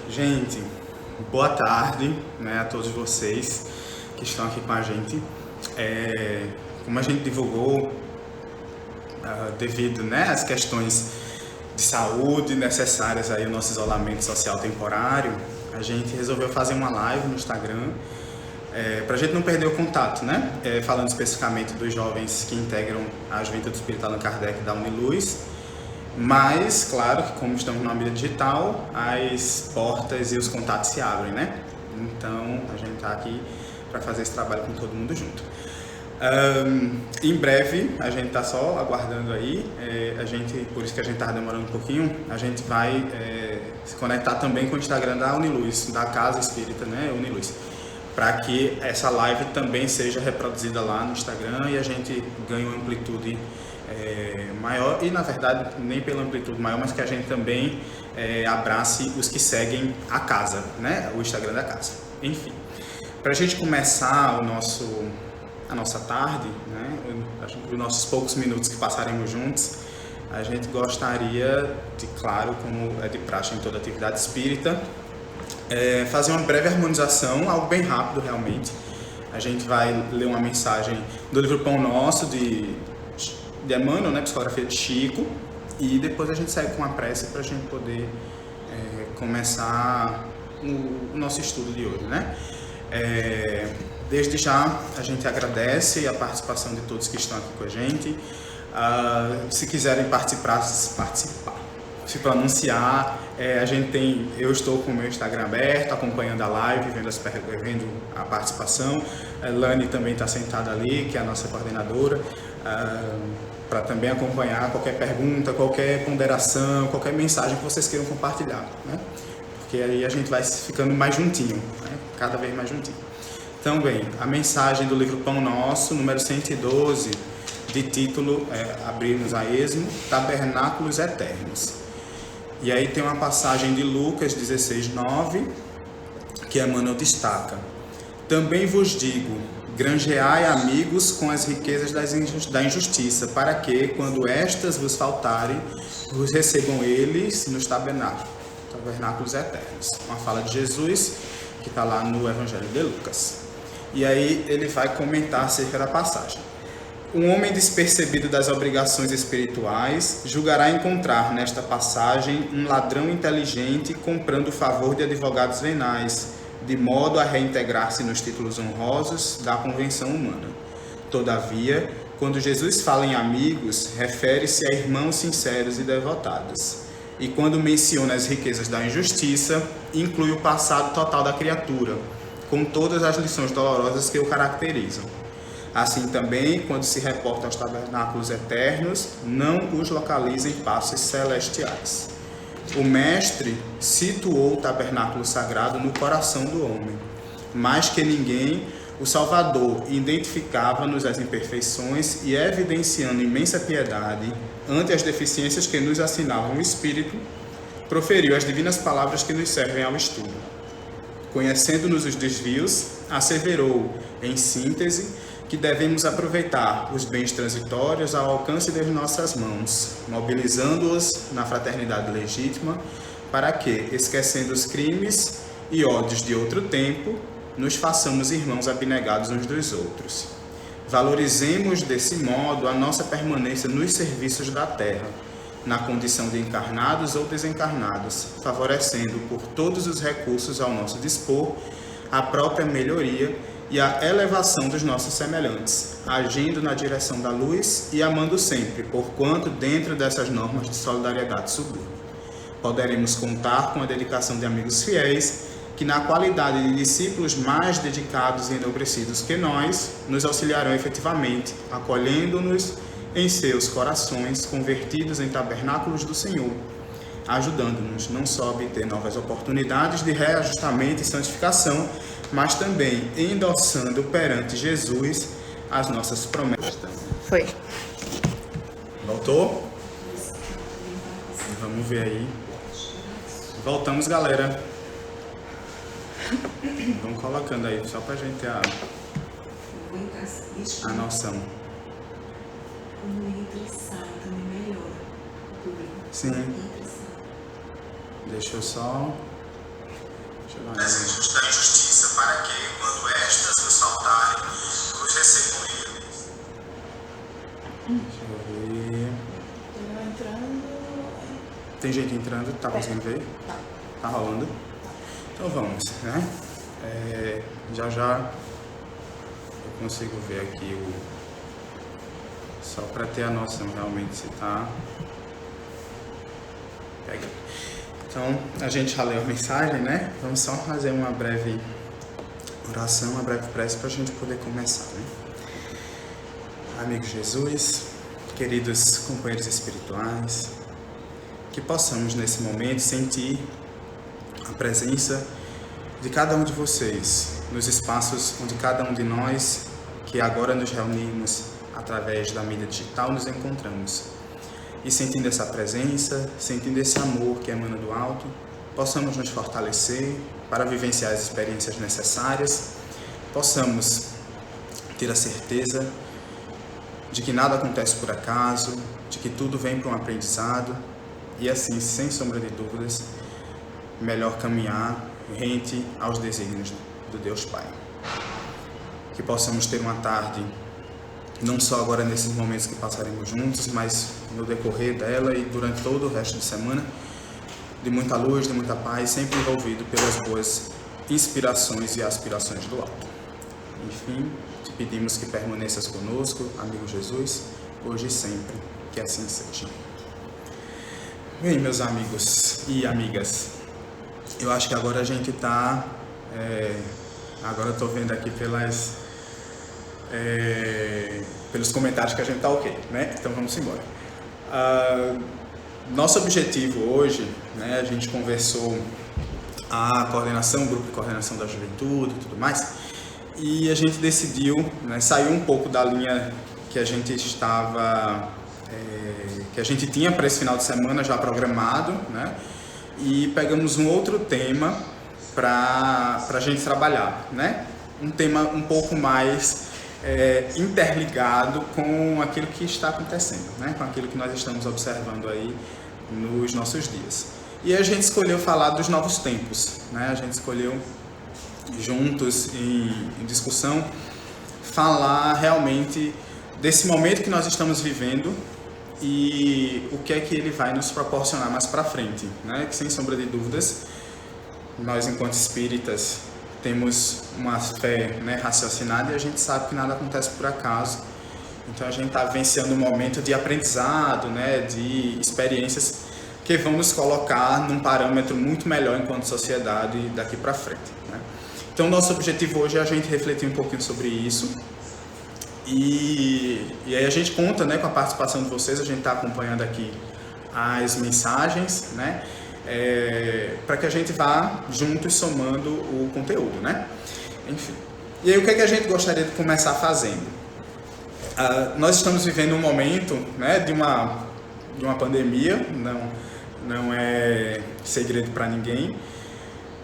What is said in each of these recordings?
Gente, boa tarde, né, a todos vocês que estão aqui com a gente. Como a gente divulgou, devido, né, às questões de saúde necessárias aí ao nosso isolamento social temporário, a gente resolveu fazer uma live no Instagram para a gente não perder o contato, né? Falando especificamente dos jovens que integram a Juventude Espírita Allan Kardec da Uniluz. Mas, claro que como estamos numa mídia digital, as portas e os contatos se abrem, né? Então, a gente está aqui para fazer esse trabalho com todo mundo junto. Em breve, a gente está só aguardando aí, por isso que a gente está demorando um pouquinho, a gente vai se conectar também com o Instagram da Uniluz, da Casa Espírita, né, Uniluz, para que essa live também seja reproduzida lá no Instagram e a gente ganhe uma amplitude maior, e na verdade nem pela amplitude maior, mas que a gente também abrace os que seguem a casa, né, o Instagram da casa. Enfim, para a gente começar a nossa tarde, né, os nossos poucos minutos que passaremos juntos, a gente gostaria de, claro, como é de praxe em toda atividade espírita, fazer uma breve harmonização, algo bem rápido realmente. A gente vai ler uma mensagem do livro Pão Nosso, de Emmanuel, né, Psicografia de Chico, e depois a gente segue com a prece para a gente poder começar o nosso estudo de hoje, né? Desde já a gente agradece a participação de todos que estão aqui com a gente. Se quiserem participar, se pronunciar, eu estou com o meu Instagram aberto, acompanhando a live, vendo a participação. A Lani também está sentada ali, que é a nossa coordenadora, para também acompanhar qualquer pergunta, qualquer ponderação, qualquer mensagem que vocês queiram compartilhar, né? Porque aí a gente vai ficando mais juntinho, né? Cada vez mais juntinho. Então, bem, a mensagem do livro Pão Nosso, número 112, de título, abrimos a esmo, Tabernáculos Eternos. E aí tem uma passagem de Lucas 16:9, que Emmanuel destaca: também vos digo, granjeai amigos com as riquezas da injustiça, para que, quando estas vos faltarem, vos recebam eles nos tabernáculos eternos. Uma fala de Jesus, que está lá no Evangelho de Lucas. E aí ele vai comentar acerca da passagem. Um homem despercebido das obrigações espirituais julgará encontrar nesta passagem um ladrão inteligente comprando o favor de advogados venais, de modo a reintegrar-se nos títulos honrosos da convenção humana. Todavia, quando Jesus fala em amigos, refere-se a irmãos sinceros e devotados. E quando menciona as riquezas da injustiça, inclui o passado total da criatura, com todas as lições dolorosas que o caracterizam. Assim também, quando se reporta aos tabernáculos eternos, não os localiza em passos celestiais. O Mestre situou o tabernáculo sagrado no coração do homem. Mais que ninguém, o Salvador identificava-nos as imperfeições e, evidenciando imensa piedade ante as deficiências que nos assinalam o Espírito, proferiu as divinas palavras que nos servem ao estudo. Conhecendo-nos os desvios, asseverou, em síntese, que devemos aproveitar os bens transitórios ao alcance das nossas mãos, mobilizando-os na fraternidade legítima, para que, esquecendo os crimes e ódios de outro tempo, nos façamos irmãos abnegados uns dos outros. Valorizemos, desse modo, a nossa permanência nos serviços da terra, na condição de encarnados ou desencarnados, favorecendo por todos os recursos ao nosso dispor a própria melhoria e a elevação dos nossos semelhantes, agindo na direção da luz e amando sempre, porquanto dentro dessas normas de solidariedade sublime. Poderemos contar com a dedicação de amigos fiéis, que na qualidade de discípulos mais dedicados e enobrecidos que nós, nos auxiliarão efetivamente, acolhendo-nos em seus corações convertidos em tabernáculos do Senhor, ajudando-nos não só a obter novas oportunidades de reajustamento e santificação, mas também endossando perante Jesus as nossas promessas. Foi. Voltou? Vamos ver aí. Voltamos, galera. Vamos colocando aí, só pra gente ter a noção. Quando entra e sai, também melhora. Sim. Deixa eu só Desejos da injustiça, para que, quando estas nos faltarem, nos recebam eles. Deixa eu ver. Tem gente entrando, tá conseguindo ver? Tá rolando? Então vamos, né? Já eu consigo ver aqui só para ter a noção realmente se tá pegando. Então a gente já leu a mensagem, né? Vamos só fazer uma breve oração, uma breve prece para a gente poder começar, né? Amigo Jesus, queridos companheiros espirituais, que possamos nesse momento sentir a presença de cada um de vocês nos espaços onde cada um de nós que agora nos reunimos através da mídia digital nos encontramos. E sentindo essa presença, sentindo esse amor que emana do alto, possamos nos fortalecer para vivenciar as experiências necessárias, possamos ter a certeza de que nada acontece por acaso, de que tudo vem para um aprendizado e assim, sem sombra de dúvidas, melhor caminhar rente aos desígnios do Deus Pai. Que possamos ter uma tarde, não só agora nesses momentos que passaremos juntos, mas no decorrer dela e durante todo o resto de semana, de muita luz, de muita paz, sempre envolvido pelas boas inspirações e aspirações do alto. Enfim, te pedimos que permaneças conosco, amigo Jesus, hoje e sempre, que assim seja. Bem, meus amigos e amigas, eu acho que agora a gente está... agora eu estou vendo aqui pelos comentários que a gente está ok, né? Então vamos embora. Nosso objetivo hoje, né, a gente conversou a coordenação, o grupo de coordenação da juventude e tudo mais, e a gente decidiu, né, sair um pouco da linha que a gente tinha para esse final de semana já programado, né, e pegamos um outro tema para a gente trabalhar, né, um tema um pouco mais interligado com aquilo que está acontecendo, né, com aquilo que nós estamos observando aí nos nossos dias. E a gente escolheu falar dos novos tempos, né, a gente escolheu juntos em discussão falar realmente desse momento que nós estamos vivendo e o que é que ele vai nos proporcionar mais para frente, né? Que sem sombra de dúvidas, nós enquanto espíritas temos uma fé, né, raciocinada, e a gente sabe que nada acontece por acaso. Então a gente está vivenciando um momento de aprendizado, né, de experiências que vão nos colocar num parâmetro muito melhor enquanto sociedade daqui para frente, né? Então nosso objetivo hoje é a gente refletir um pouquinho sobre isso. E aí a gente conta, né, com a participação de vocês, a gente está acompanhando aqui as mensagens, né, para que a gente vá juntos somando o conteúdo, né? Enfim. E aí o que é que a gente gostaria de começar fazendo? Nós estamos vivendo um momento, né, de uma pandemia, não é segredo para ninguém,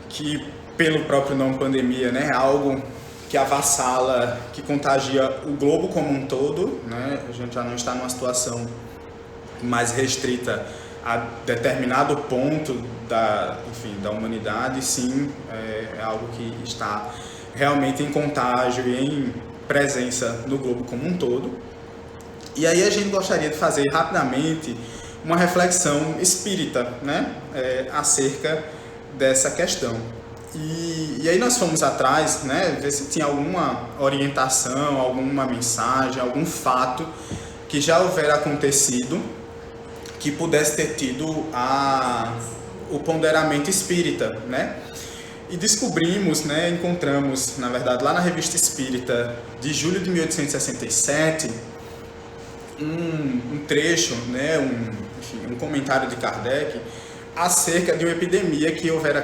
que pelo próprio nome pandemia, né, é algo que avassala, que contagia o globo como um todo, né? A gente já não está numa situação mais restrita a determinado ponto da humanidade, sim, é algo que está realmente em contágio e em presença no globo como um todo. E aí a gente gostaria de fazer rapidamente uma reflexão espírita, né, acerca dessa questão. E aí nós fomos atrás, né, ver se tinha alguma orientação, alguma mensagem, algum fato que já houvera acontecido que pudesse ter tido o ponderamento espírita, né? E descobrimos, né, encontramos, na verdade, lá na Revista Espírita de julho de 1867, um trecho, né, um comentário de Kardec acerca de uma epidemia que houvera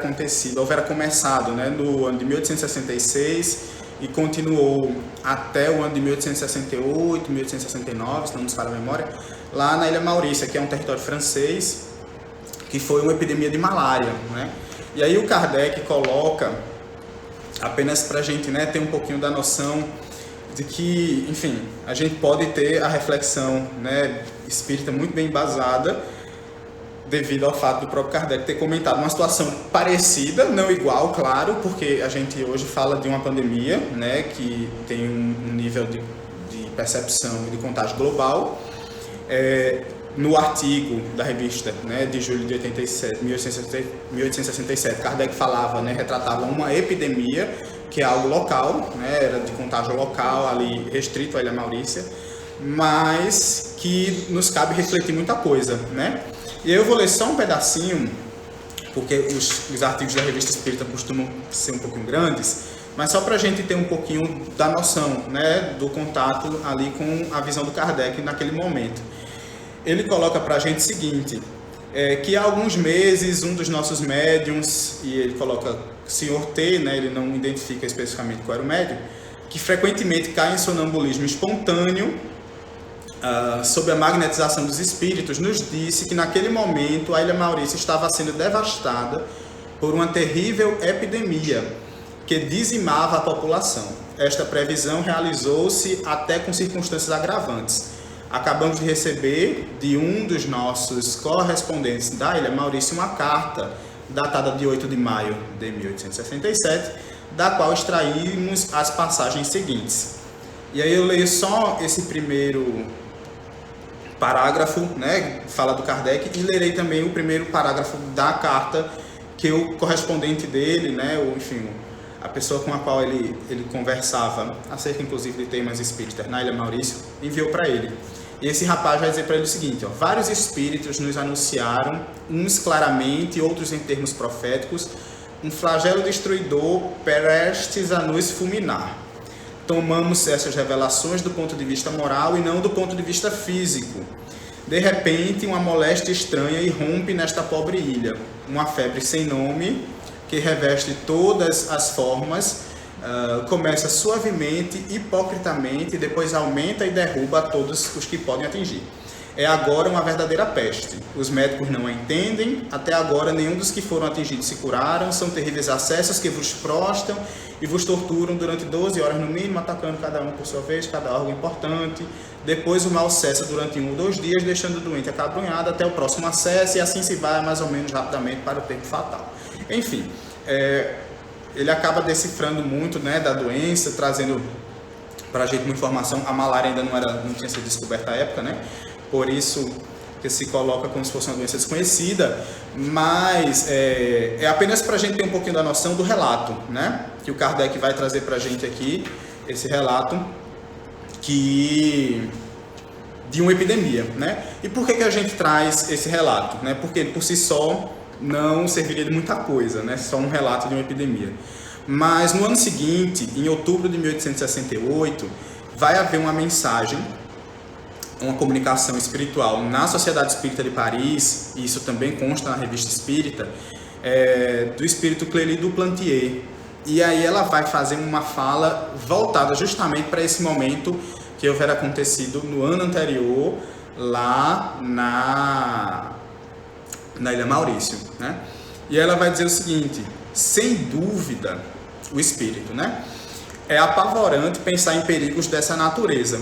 começado, né, no ano de 1866 e continuou até o ano de 1868, 1869, se não nos falha a memória, lá na Ilha Maurícia, que é um território francês, que foi uma epidemia de malária, né? E aí o Kardec coloca, apenas para a gente, né, ter um pouquinho da noção de que, enfim, a gente pode ter a reflexão, né, espírita muito bem embasada, devido ao fato do próprio Kardec ter comentado uma situação parecida, não igual, claro, porque a gente hoje fala de uma pandemia, né, que tem um nível de percepção e de contágio global. No artigo da revista, né, de julho de 1867, Kardec falava, né, retratava uma epidemia, que é algo local, né, era de contágio local, ali restrito à Ilha Maurícia, mas que nos cabe refletir muita coisa, né? E aí eu vou ler só um pedacinho, porque os artigos da Revista Espírita costumam ser um pouquinho grandes, mas só para a gente ter um pouquinho da noção, né, do contato ali com a visão do Kardec naquele momento. Ele coloca para a gente o seguinte, que há alguns meses um dos nossos médiums, e ele coloca Sr. T, né, ele não identifica especificamente qual era o médium, que frequentemente cai em sonambulismo espontâneo, sob a magnetização dos espíritos, nos disse que naquele momento a Ilha Maurícia estava sendo devastada por uma terrível epidemia que dizimava a população. Esta previsão realizou-se até com circunstâncias agravantes. Acabamos de receber de um dos nossos correspondentes da Ilha Maurícia uma carta datada de 8 de maio de 1867, da qual extraímos as passagens seguintes. E aí eu leio só esse primeiro parágrafo, né, fala do Kardec, e lerei também o primeiro parágrafo da carta que o correspondente dele, né, ou enfim, a pessoa com a qual ele conversava, acerca inclusive de temas espíritas na Ilha Maurícia, enviou para ele. E esse rapaz vai dizer para ele o seguinte, vários espíritos nos anunciaram, uns claramente, outros em termos proféticos, um flagelo destruidor prestes a nos fulminar. Tomamos essas revelações do ponto de vista moral e não do ponto de vista físico. De repente, uma moléstia estranha irrompe nesta pobre ilha. Uma febre sem nome, que reveste todas as formas, começa suavemente, hipocritamente, e depois aumenta e derruba todos os que podem atingir. É agora uma verdadeira peste. Os médicos não a entendem, até agora nenhum dos que foram atingidos se curaram, são terríveis acessos que vos prostam e vos torturam durante 12 horas no mínimo, atacando cada um por sua vez, cada órgão importante. Depois o mal cessa durante 1 ou 2 dias, deixando o doente acabrunhado até o próximo acesso, e assim se vai mais ou menos rapidamente para o tempo fatal. Enfim, ele acaba decifrando muito, né, da doença, trazendo para a gente uma informação. A malária ainda não tinha sido descoberta à época, né? Por isso que se coloca como se fosse uma doença desconhecida, mas é apenas para a gente ter um pouquinho da noção do relato, né, que o Kardec vai trazer para a gente aqui, esse relato de uma epidemia, né? E por que a gente traz esse relato, né? Porque por si só não serviria de muita coisa, né? Só um relato de uma epidemia. Mas no ano seguinte, em outubro de 1868, vai haver uma mensagem, uma comunicação espiritual na Sociedade Espírita de Paris, e isso também consta na Revista Espírita, do espírito Clélie du Plantier. E aí ela vai fazer uma fala voltada justamente para esse momento que houvera acontecido no ano anterior, lá na Ilha Maurício, né? E ela vai dizer o seguinte: sem dúvida, o espírito, né, é apavorante pensar em perigos dessa natureza,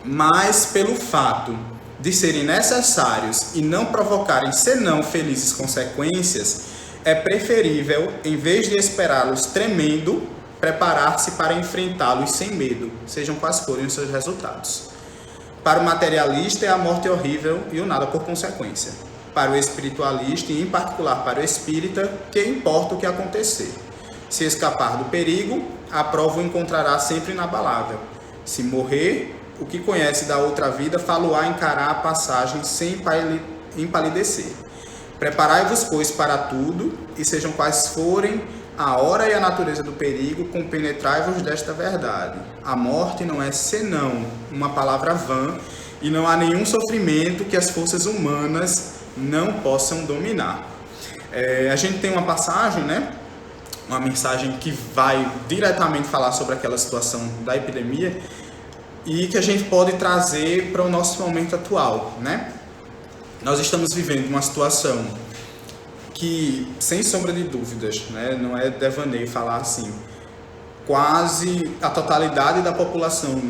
mas pelo fato de serem necessários e não provocarem senão felizes consequências, é preferível, em vez de esperá-los tremendo, preparar-se para enfrentá-los sem medo, sejam quais forem os seus resultados. Para o materialista é a morte horrível e o nada por consequência. Para o espiritualista, e em particular para o espírita, que importa o que acontecer. Se escapar do perigo, a prova o encontrará sempre inabalável. Se morrer, o que conhece da outra vida fá-lo-á encarar a passagem sem empalidecer. Preparai-vos, pois, para tudo, e sejam quais forem a hora e a natureza do perigo, compenetrai-vos desta verdade. A morte não é senão uma palavra vã, e não há nenhum sofrimento que as forças humanas não possam dominar. A gente tem uma passagem, né? Uma mensagem que vai diretamente falar sobre aquela situação da epidemia e que a gente pode trazer para o nosso momento atual, né? Nós estamos vivendo uma situação que, sem sombra de dúvidas, né, não é devaneio falar assim, quase a totalidade da população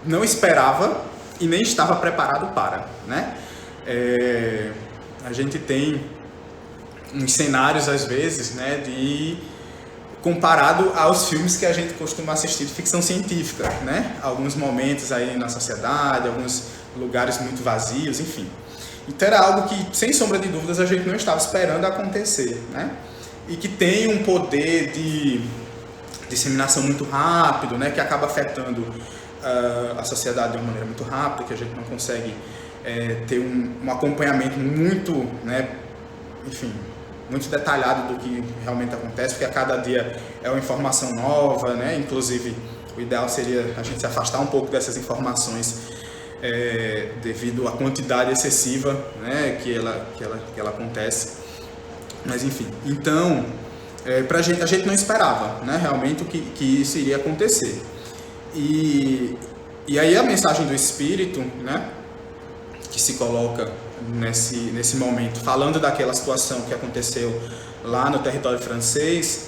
não esperava e nem estava preparado para, né? a gente tem uns cenários, às vezes, né, comparado aos filmes que a gente costuma assistir de ficção científica, né? Alguns momentos aí na sociedade, alguns lugares muito vazios, enfim. Então era algo que, sem sombra de dúvidas, a gente não estava esperando acontecer, né? E que tem um poder de disseminação muito rápido, né? Que acaba afetando a sociedade de uma maneira muito rápida, que a gente não consegue ter um acompanhamento muito, né? Enfim, muito detalhado do que realmente acontece, porque a cada dia é uma informação nova, né? Inclusive, o ideal seria a gente se afastar um pouco dessas informações devido à quantidade excessiva, né? que ela acontece. Mas, enfim, então, a gente não esperava, né? Realmente que isso iria acontecer. E aí a mensagem do Espírito, né? Que se coloca nesse momento, falando daquela situação que aconteceu lá no território francês,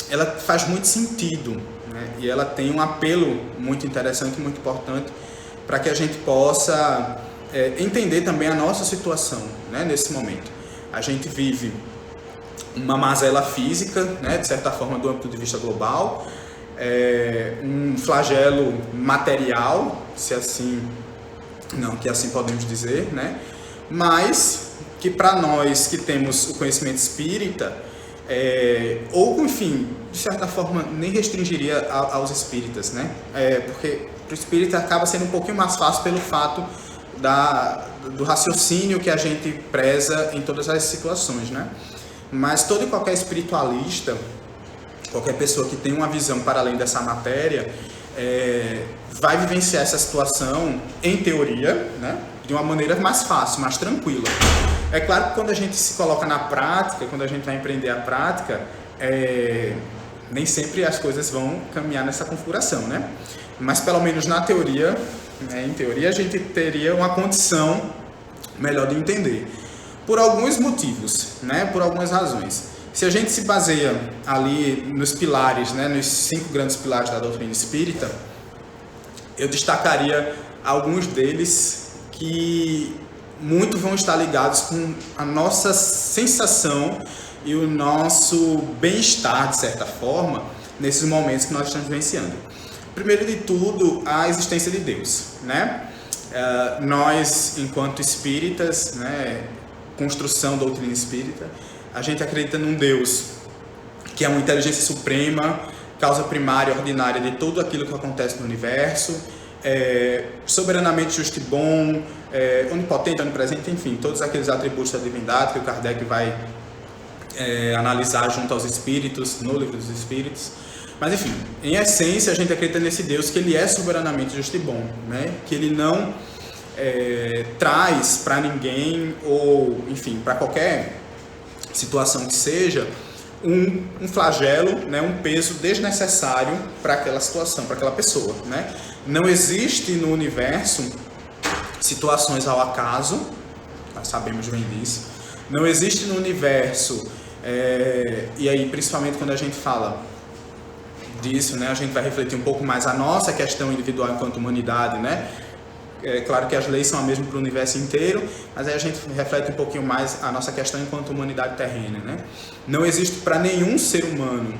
ela faz muito sentido, né? E ela tem um apelo muito interessante, muito importante, para que a gente possa entender também a nossa situação, né? Nesse momento. A gente vive uma mazela física, né? De certa forma, do âmbito de vista global, um flagelo material, que assim podemos dizer, né? Mas que para nós que temos o conhecimento espírita, ou enfim, de certa forma nem restringiria aos espíritas, né? Porque para o espírita acaba sendo um pouquinho mais fácil pelo fato do raciocínio que a gente preza em todas as situações, né? Mas todo e qualquer espiritualista, qualquer pessoa que tem uma visão para além dessa matéria, vai vivenciar essa situação, em teoria, né, de uma maneira mais fácil, mais tranquila. É claro que quando a gente se coloca na prática, quando a gente vai empreender a prática, nem sempre as coisas vão caminhar nessa configuração, né? Mas pelo menos na teoria, né, em teoria, a gente teria uma condição melhor de entender. Por alguns motivos, né, por algumas razões. Se a gente se baseia ali nos pilares, né, nos 5 grandes pilares da doutrina espírita, eu destacaria alguns deles que muito vão estar ligados com a nossa sensação e o nosso bem-estar, de certa forma, nesses momentos que nós estamos vivenciando. Primeiro de tudo, a existência de Deus, né? Nós, enquanto espíritas, né, construção da doutrina espírita, a gente acredita num Deus que é uma inteligência suprema, causa primária e ordinária de tudo aquilo que acontece no universo, soberanamente justo e bom, onipotente, onipresente, enfim, todos aqueles atributos da divindade que o Kardec vai analisar junto aos espíritos, no livro dos espíritos. Mas enfim, em essência a gente acredita nesse Deus que ele é soberanamente justo e bom, né? Que ele não traz para ninguém, ou enfim, para qualquer situação que seja, um flagelo, né, um peso desnecessário para aquela situação, para aquela pessoa, né? Não existe no universo situações ao acaso, nós sabemos bem disso. Não existe no universo, e aí principalmente quando a gente fala disso, né, a gente vai refletir um pouco mais a nossa questão individual enquanto humanidade, né? É claro que as leis são a mesma para o universo inteiro, mas aí a gente reflete um pouquinho mais a nossa questão enquanto humanidade terrena, né? Não existe para nenhum ser humano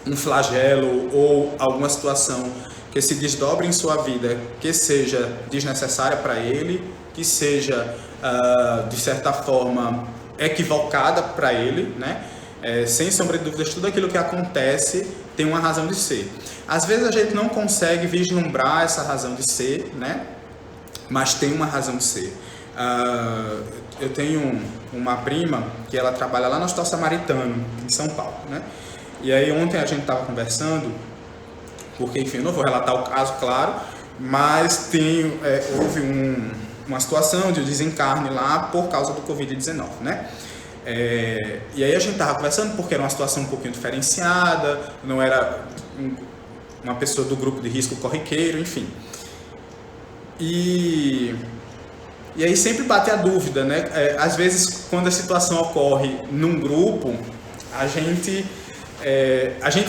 um flagelo ou alguma situação que se desdobre em sua vida que seja desnecessária para ele, que seja, de certa forma, equivocada para ele, né? Sem sombra de dúvidas, tudo aquilo que acontece tem uma razão de ser. Às vezes a gente não consegue vislumbrar essa razão de ser, né? Mas tem uma razão de ser. Eu tenho uma prima que ela trabalha lá no Hospital Samaritano, em São Paulo, né? E aí ontem a gente estava conversando, porque, enfim, eu não vou relatar o caso, claro, mas houve uma situação de desencarne lá por causa do Covid-19, né? E aí a gente estava conversando porque era uma situação um pouquinho diferenciada, não era uma pessoa do grupo de risco corriqueiro, enfim. E aí sempre bate a dúvida, né? Às vezes, quando a situação ocorre num grupo, a gente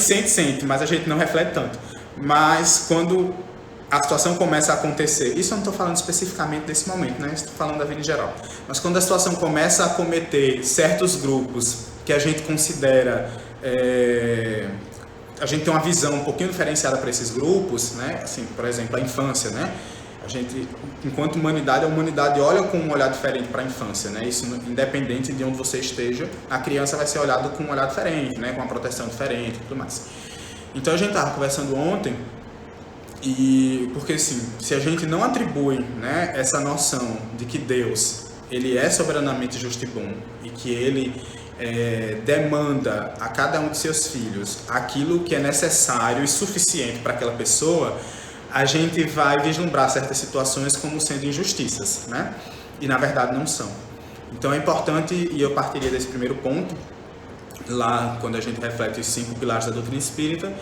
sente, mas a gente não reflete tanto. Mas quando a situação começa a acontecer, isso eu não estou falando especificamente desse momento, né? Estou falando da vida em geral, mas quando a situação começa a acometer certos grupos que a gente considera, a gente tem uma visão um pouquinho diferenciada para esses grupos, né? Assim, por exemplo, a infância, né? A gente, enquanto humanidade, a humanidade olha com um olhar diferente para a infância, né? Isso independente de onde você esteja, a criança vai ser olhada com um olhar diferente, né? Com uma proteção diferente e tudo mais. Então a gente estava conversando ontem, e porque assim, se a gente não atribui, né, essa noção de que Deus, ele é soberanamente justo e bom, e que ele demanda a cada um de seus filhos aquilo que é necessário e suficiente para aquela pessoa, a gente vai vislumbrar certas situações como sendo injustiças, né? E na verdade não são. Então é importante, e eu partiria desse primeiro ponto, lá quando a gente reflete os 5 pilares da doutrina espírita,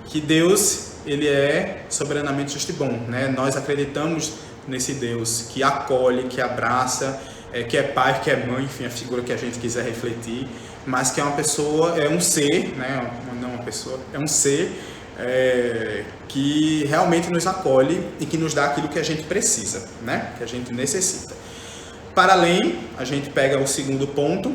que Deus, ele é soberanamente justo e bom, né? Nós acreditamos nesse Deus que acolhe, que abraça, que é pai, que é mãe, enfim, a figura que a gente quiser refletir, mas que é uma pessoa, é um ser, né? Não uma pessoa, é um ser que realmente nos acolhe e que nos dá aquilo que a gente precisa, né? Que a gente necessita. Para além, a gente pega o segundo ponto,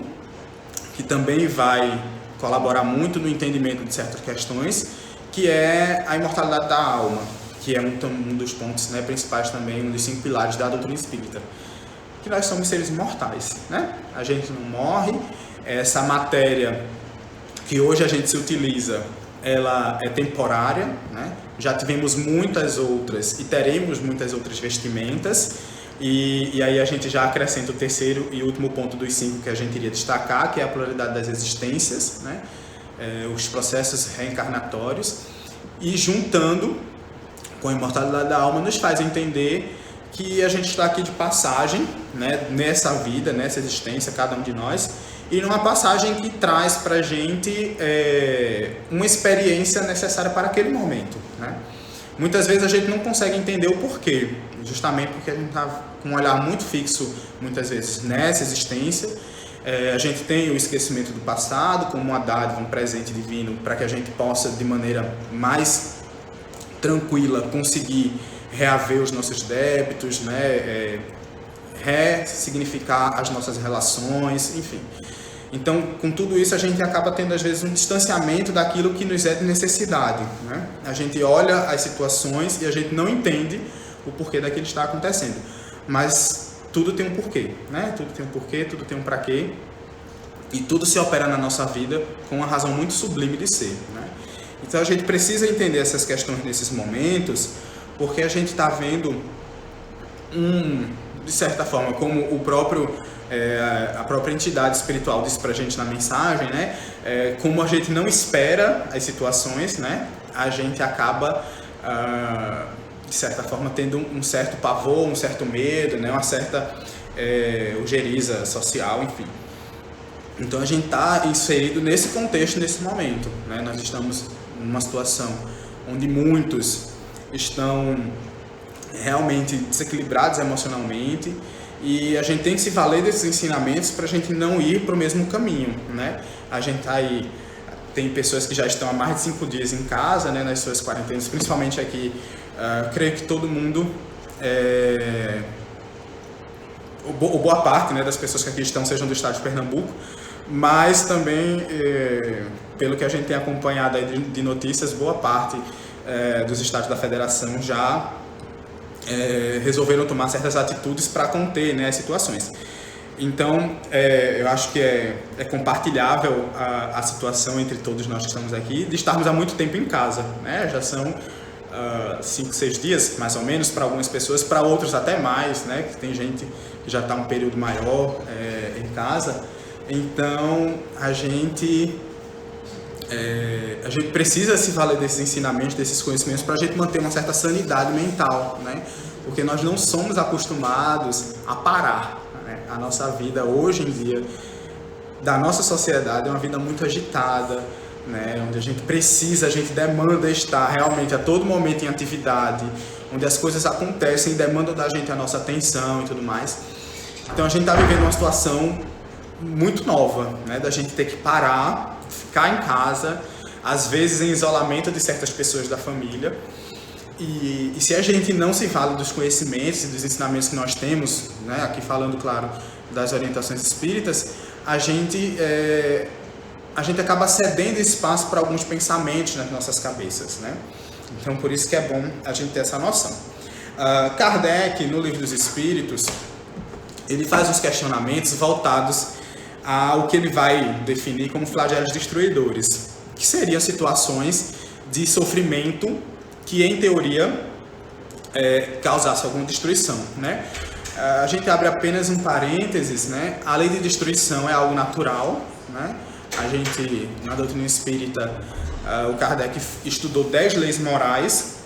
que também vai colaborar muito no entendimento de certas questões, que é a imortalidade da alma, que é um dos pontos, né, principais também, um dos 5 pilares da doutrina espírita. Que nós somos seres imortais, né? A gente não morre, essa matéria que hoje a gente se utiliza, ela é temporária, né? Já tivemos muitas outras e teremos muitas outras vestimentas, e aí a gente já acrescenta o terceiro e último ponto dos 5 que a gente iria destacar, que é a pluralidade das existências, né? Os processos reencarnatórios, e juntando com a imortalidade da alma nos faz entender que a gente está aqui de passagem, né, nessa vida, nessa existência, cada um de nós, e numa passagem que traz para a gente uma experiência necessária para aquele momento, né? Muitas vezes a gente não consegue entender o porquê, justamente porque a gente está com um olhar muito fixo, muitas vezes, nessa existência. A gente tem o esquecimento do passado como uma dádiva, um presente divino, para que a gente possa, de maneira mais tranquila, conseguir reaver os nossos débitos, né? Ressignificar as nossas relações, enfim. Então, com tudo isso, a gente acaba tendo, às vezes, um distanciamento daquilo que nos é de necessidade, né? A gente olha as situações e a gente não entende o porquê daquilo que está acontecendo. Mas tudo tem um porquê, né? Tudo tem um porquê, tudo tem um para quê. E tudo se opera na nossa vida com uma razão muito sublime de ser, né? Então, a gente precisa entender essas questões nesses momentos, porque a gente está vendo, de certa forma, como a própria entidade espiritual disse para a gente na mensagem, né? Como a gente não espera as situações, né? A gente acaba, de certa forma, tendo um certo pavor, um certo medo, né? Uma certa ojeriza social, enfim. Então a gente está inserido nesse contexto, nesse momento, né? Nós estamos numa situação onde muitos estão realmente desequilibrados emocionalmente, e a gente tem que se valer desses ensinamentos para a gente não ir para o mesmo caminho, né? A gente tá aí, tem pessoas que já estão há mais de 5 dias em casa, né, nas suas quarentenas, principalmente aqui, creio que todo mundo, boa parte, né, das pessoas que aqui estão sejam do estado de Pernambuco, mas também, pelo que a gente tem acompanhado aí de notícias, boa parte dos estados da federação já resolveram tomar certas atitudes para conter, né, as situações. Então, eu acho que é compartilhável a situação entre todos nós que estamos aqui, de estarmos há muito tempo em casa, né? Já são 5, 6 dias, mais ou menos, para algumas pessoas, para outros até mais, né? Que tem gente que já está um período maior em casa. Então, a gente precisa se valer desses ensinamentos, desses conhecimentos, para a gente manter uma certa sanidade mental, né? Porque nós não somos acostumados a parar, né? A nossa vida hoje em dia, da nossa sociedade, é uma vida muito agitada, né? Onde a gente demanda estar realmente a todo momento em atividade, onde as coisas acontecem e demandam da gente a nossa atenção e tudo mais. Então a gente está vivendo uma situação muito nova, né? Da gente ter que parar, ficar em casa, às vezes em isolamento de certas pessoas da família, E se a gente não se vale dos conhecimentos e dos ensinamentos que nós temos, né, aqui falando, claro, das orientações espíritas, a gente acaba cedendo espaço para alguns pensamentos nas nossas cabeças, né? Então, por isso que é bom a gente ter essa noção. Kardec, no Livro dos Espíritos, ele faz uns questionamentos voltados ao que ele vai definir como flagelos destruidores, que seriam situações de sofrimento que, em teoria, causasse alguma destruição, né? A gente abre apenas um parênteses, né? A lei de destruição é algo natural, né? A gente, na doutrina espírita, o Kardec estudou 10 leis morais,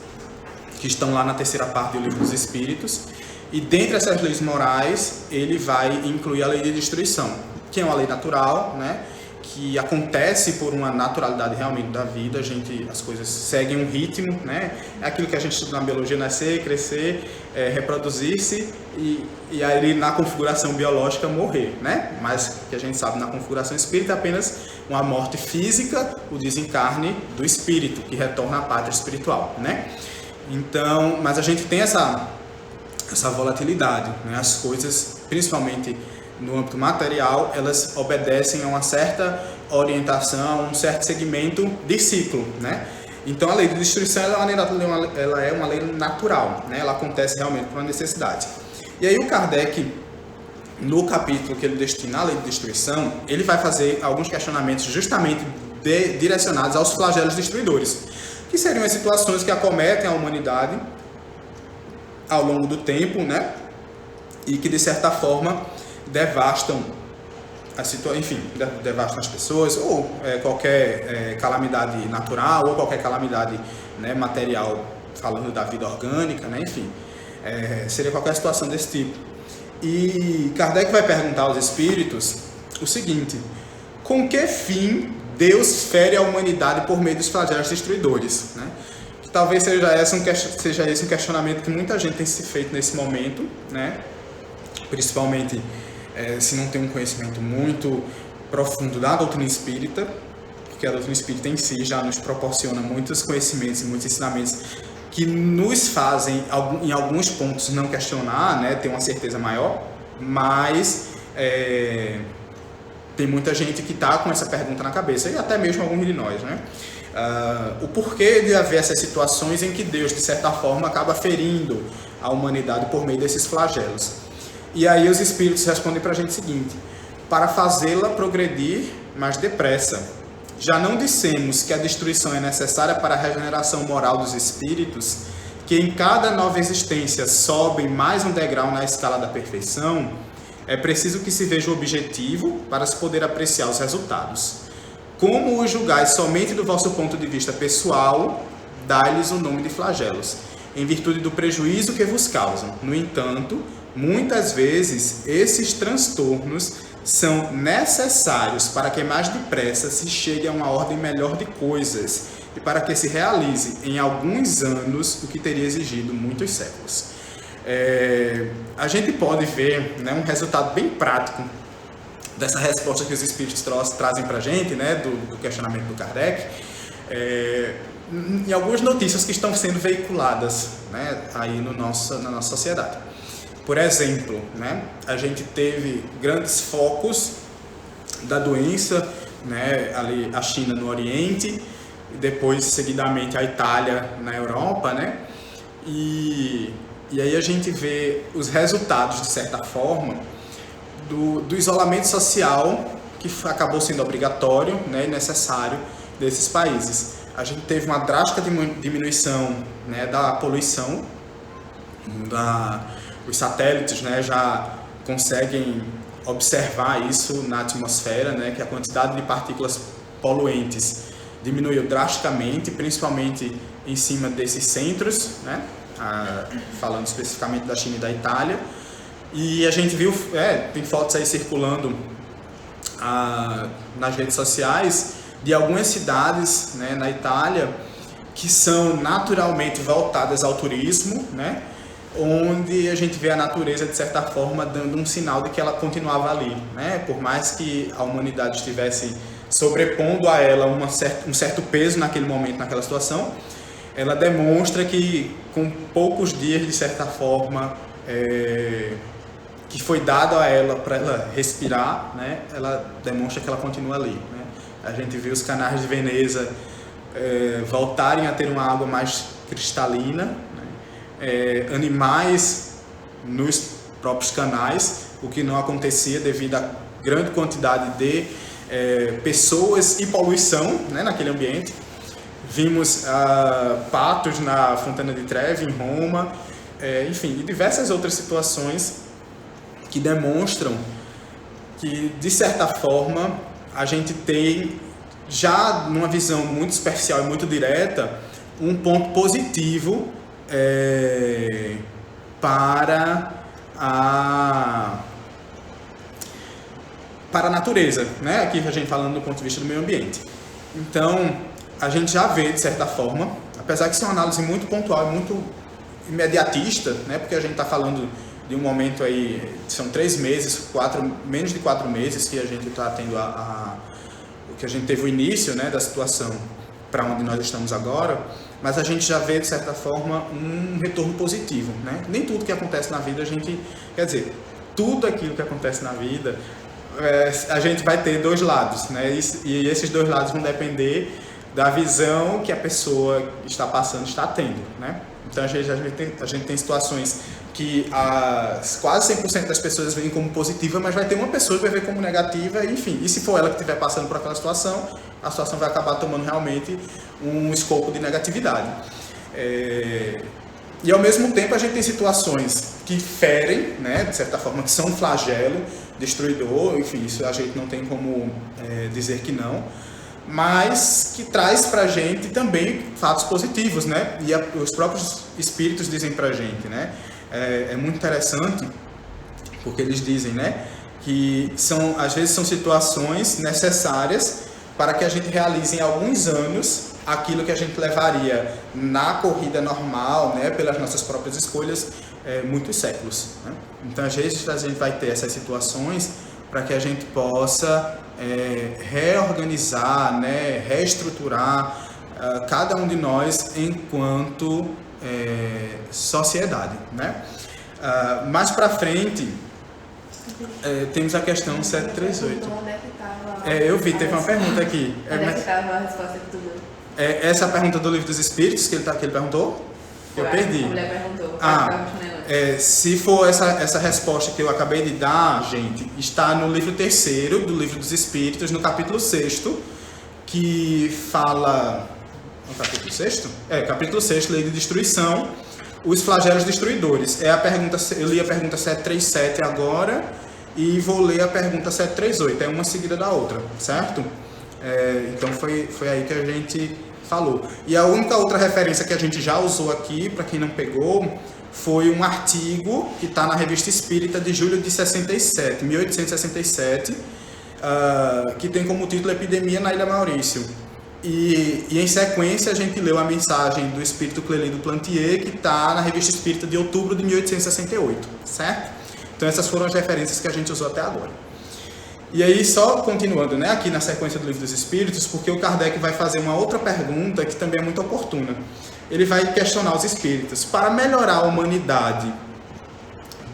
que estão lá na terceira parte do Livro dos Espíritos, e dentre essas leis morais, ele vai incluir a lei de destruição, que é uma lei natural, né? Que acontece por uma naturalidade realmente da vida, as coisas seguem um ritmo, né? É aquilo que a gente estuda na biologia: nascer, crescer, reproduzir-se e aí na configuração biológica morrer, né? Mas que a gente sabe na configuração espírita é apenas uma morte física, o desencarne do espírito, que retorna à pátria espiritual, né? Então, mas a gente tem essa volatilidade, né? As coisas, principalmente no âmbito material, elas obedecem a uma certa orientação, um certo segmento de ciclo, né? Então a lei de destruição ela é uma lei natural, né? Ela acontece realmente por uma necessidade. E aí o Kardec, no capítulo que ele destina à lei de destruição, ele vai fazer alguns questionamentos justamente direcionados aos flagelos destruidores, que seriam as situações que acometem a humanidade ao longo do tempo, né? E que de certa forma devastam devastam as pessoas, ou qualquer calamidade natural, ou qualquer calamidade, né, material, falando da vida orgânica, né, enfim, seria qualquer situação desse tipo. E Kardec vai perguntar aos espíritos o seguinte: com que fim Deus fere a humanidade por meio dos flagelos destruidores, né? Que talvez seja esse um questionamento que muita gente tem se feito nesse momento, né? Principalmente se não tem um conhecimento muito profundo da doutrina espírita, porque a doutrina espírita em si já nos proporciona muitos conhecimentos e muitos ensinamentos que nos fazem, em alguns pontos, não questionar, né, ter uma certeza maior, mas tem muita gente que está com essa pergunta na cabeça, e até mesmo alguns de nós, né? O porquê de haver essas situações em que Deus, de certa forma, acaba ferindo a humanidade por meio desses flagelos. E aí os espíritos respondem para a gente o seguinte: para fazê-la progredir mais depressa. Já não dissemos que a destruição é necessária para a regeneração moral dos espíritos, que em cada nova existência sobem mais um degrau na escala da perfeição? É preciso que se veja o objetivo para se poder apreciar os resultados. Como os julgais somente do vosso ponto de vista pessoal, dai-lhes o nome de flagelos, em virtude do prejuízo que vos causam. No entanto, muitas vezes esses transtornos são necessários para que mais depressa se chegue a uma ordem melhor de coisas e para que se realize em alguns anos o que teria exigido muitos séculos. A gente pode ver, né, um resultado bem prático dessa resposta que os espíritos trazem para a gente, né, do questionamento do Kardec, em algumas notícias que estão sendo veiculadas, né, aí na nossa sociedade. Por exemplo, né, a gente teve grandes focos da doença, né, ali a China no Oriente, e depois seguidamente a Itália na Europa, né, e aí a gente vê os resultados, de certa forma, do isolamento social que acabou sendo obrigatório, né, e necessário desses países. A gente teve uma drástica diminuição, né, da poluição, os satélites, né, já conseguem observar isso na atmosfera, né, que a quantidade de partículas poluentes diminuiu drasticamente, principalmente em cima desses centros, né, falando especificamente da China e da Itália. E a gente viu, tem fotos aí circulando nas redes sociais de algumas cidades, né, na Itália que são naturalmente voltadas ao turismo, né, onde a gente vê a natureza, de certa forma, dando um sinal de que ela continuava ali, né? Por mais que a humanidade estivesse sobrepondo a ela um certo peso naquele momento, naquela situação, ela demonstra que com poucos dias, de certa forma, que foi dado a ela para ela respirar, né, ela demonstra que ela continua ali, né? A gente viu os canais de Veneza voltarem a ter uma água mais cristalina, né? Animais nos próprios canais, o que não acontecia devido à grande quantidade de pessoas e poluição, né, naquele ambiente. Vimos patos na Fontana de Trevi, em Roma, enfim, e diversas outras situações que demonstram que, de certa forma, a gente tem, já numa visão muito superficial e muito direta, um ponto positivo para a natureza, né? Aqui a gente falando do ponto de vista do meio ambiente. Então, a gente já vê, de certa forma, apesar de ser uma análise muito pontual e muito imediatista, né? Porque a gente está falando de um momento aí, são 3 meses, menos de 4 meses que a gente está tendo o que a gente teve o início, né, da situação para onde nós estamos agora, mas a gente já vê, de certa forma, um retorno positivo, né? Nem tudo que acontece na vida quer dizer, tudo aquilo que acontece na vida, a gente vai ter 2 lados, né? E esses 2 lados vão depender da visão que a pessoa está passando, está tendo, né? Então a gente tem situações que quase 100% das pessoas veem como positiva, mas vai ter uma pessoa que vai ver como negativa, enfim. E se for ela que estiver passando por aquela situação, a situação vai acabar tomando realmente um escopo de negatividade. E ao mesmo tempo a gente tem situações que ferem, né, de certa forma, que são um flagelo destruidor, enfim, isso a gente não tem como dizer que não, mas que traz pra gente também fatos positivos, né? E os próprios espíritos dizem pra gente, né? É muito interessante, porque eles dizem, né, que às vezes são situações necessárias para que a gente realize em alguns anos aquilo que a gente levaria na corrida normal, né, pelas nossas próprias escolhas, muitos séculos, né? Então, às vezes, a gente vai ter essas situações para que a gente possa reorganizar, né, reestruturar cada um de nós enquanto sociedade, né? Mais para frente, temos a questão 738. Onde é que estava? Eu vi, teve uma pergunta aqui. Onde é que estava a resposta que tu deu? Essa pergunta do Livro dos Espíritos que ele perguntou? Eu perdi. A mulher perguntou. Se for essa resposta que eu acabei de dar, gente, está no livro 3º do Livro dos Espíritos, no capítulo 6º, que fala... No capítulo 6º? Capítulo 6º, Lei de Destruição, os flagelos destruidores. Eu li a pergunta 737 agora e vou ler a pergunta 738, uma seguida da outra, certo? Então foi aí que a gente falou. E a única outra referência que a gente já usou aqui, para quem não pegou, foi um artigo que está na Revista Espírita de julho de 1867, que tem como título Epidemia na Ilha Maurício. E em sequência a gente leu a mensagem do Espírito Clélio do Plantier, que está na Revista Espírita de outubro de 1868, certo? Então essas foram as referências que a gente usou até agora. E aí, só continuando, né, aqui na sequência do Livro dos Espíritos, porque o Kardec vai fazer uma outra pergunta que também é muito oportuna. Ele vai questionar os espíritos. Para melhorar a humanidade,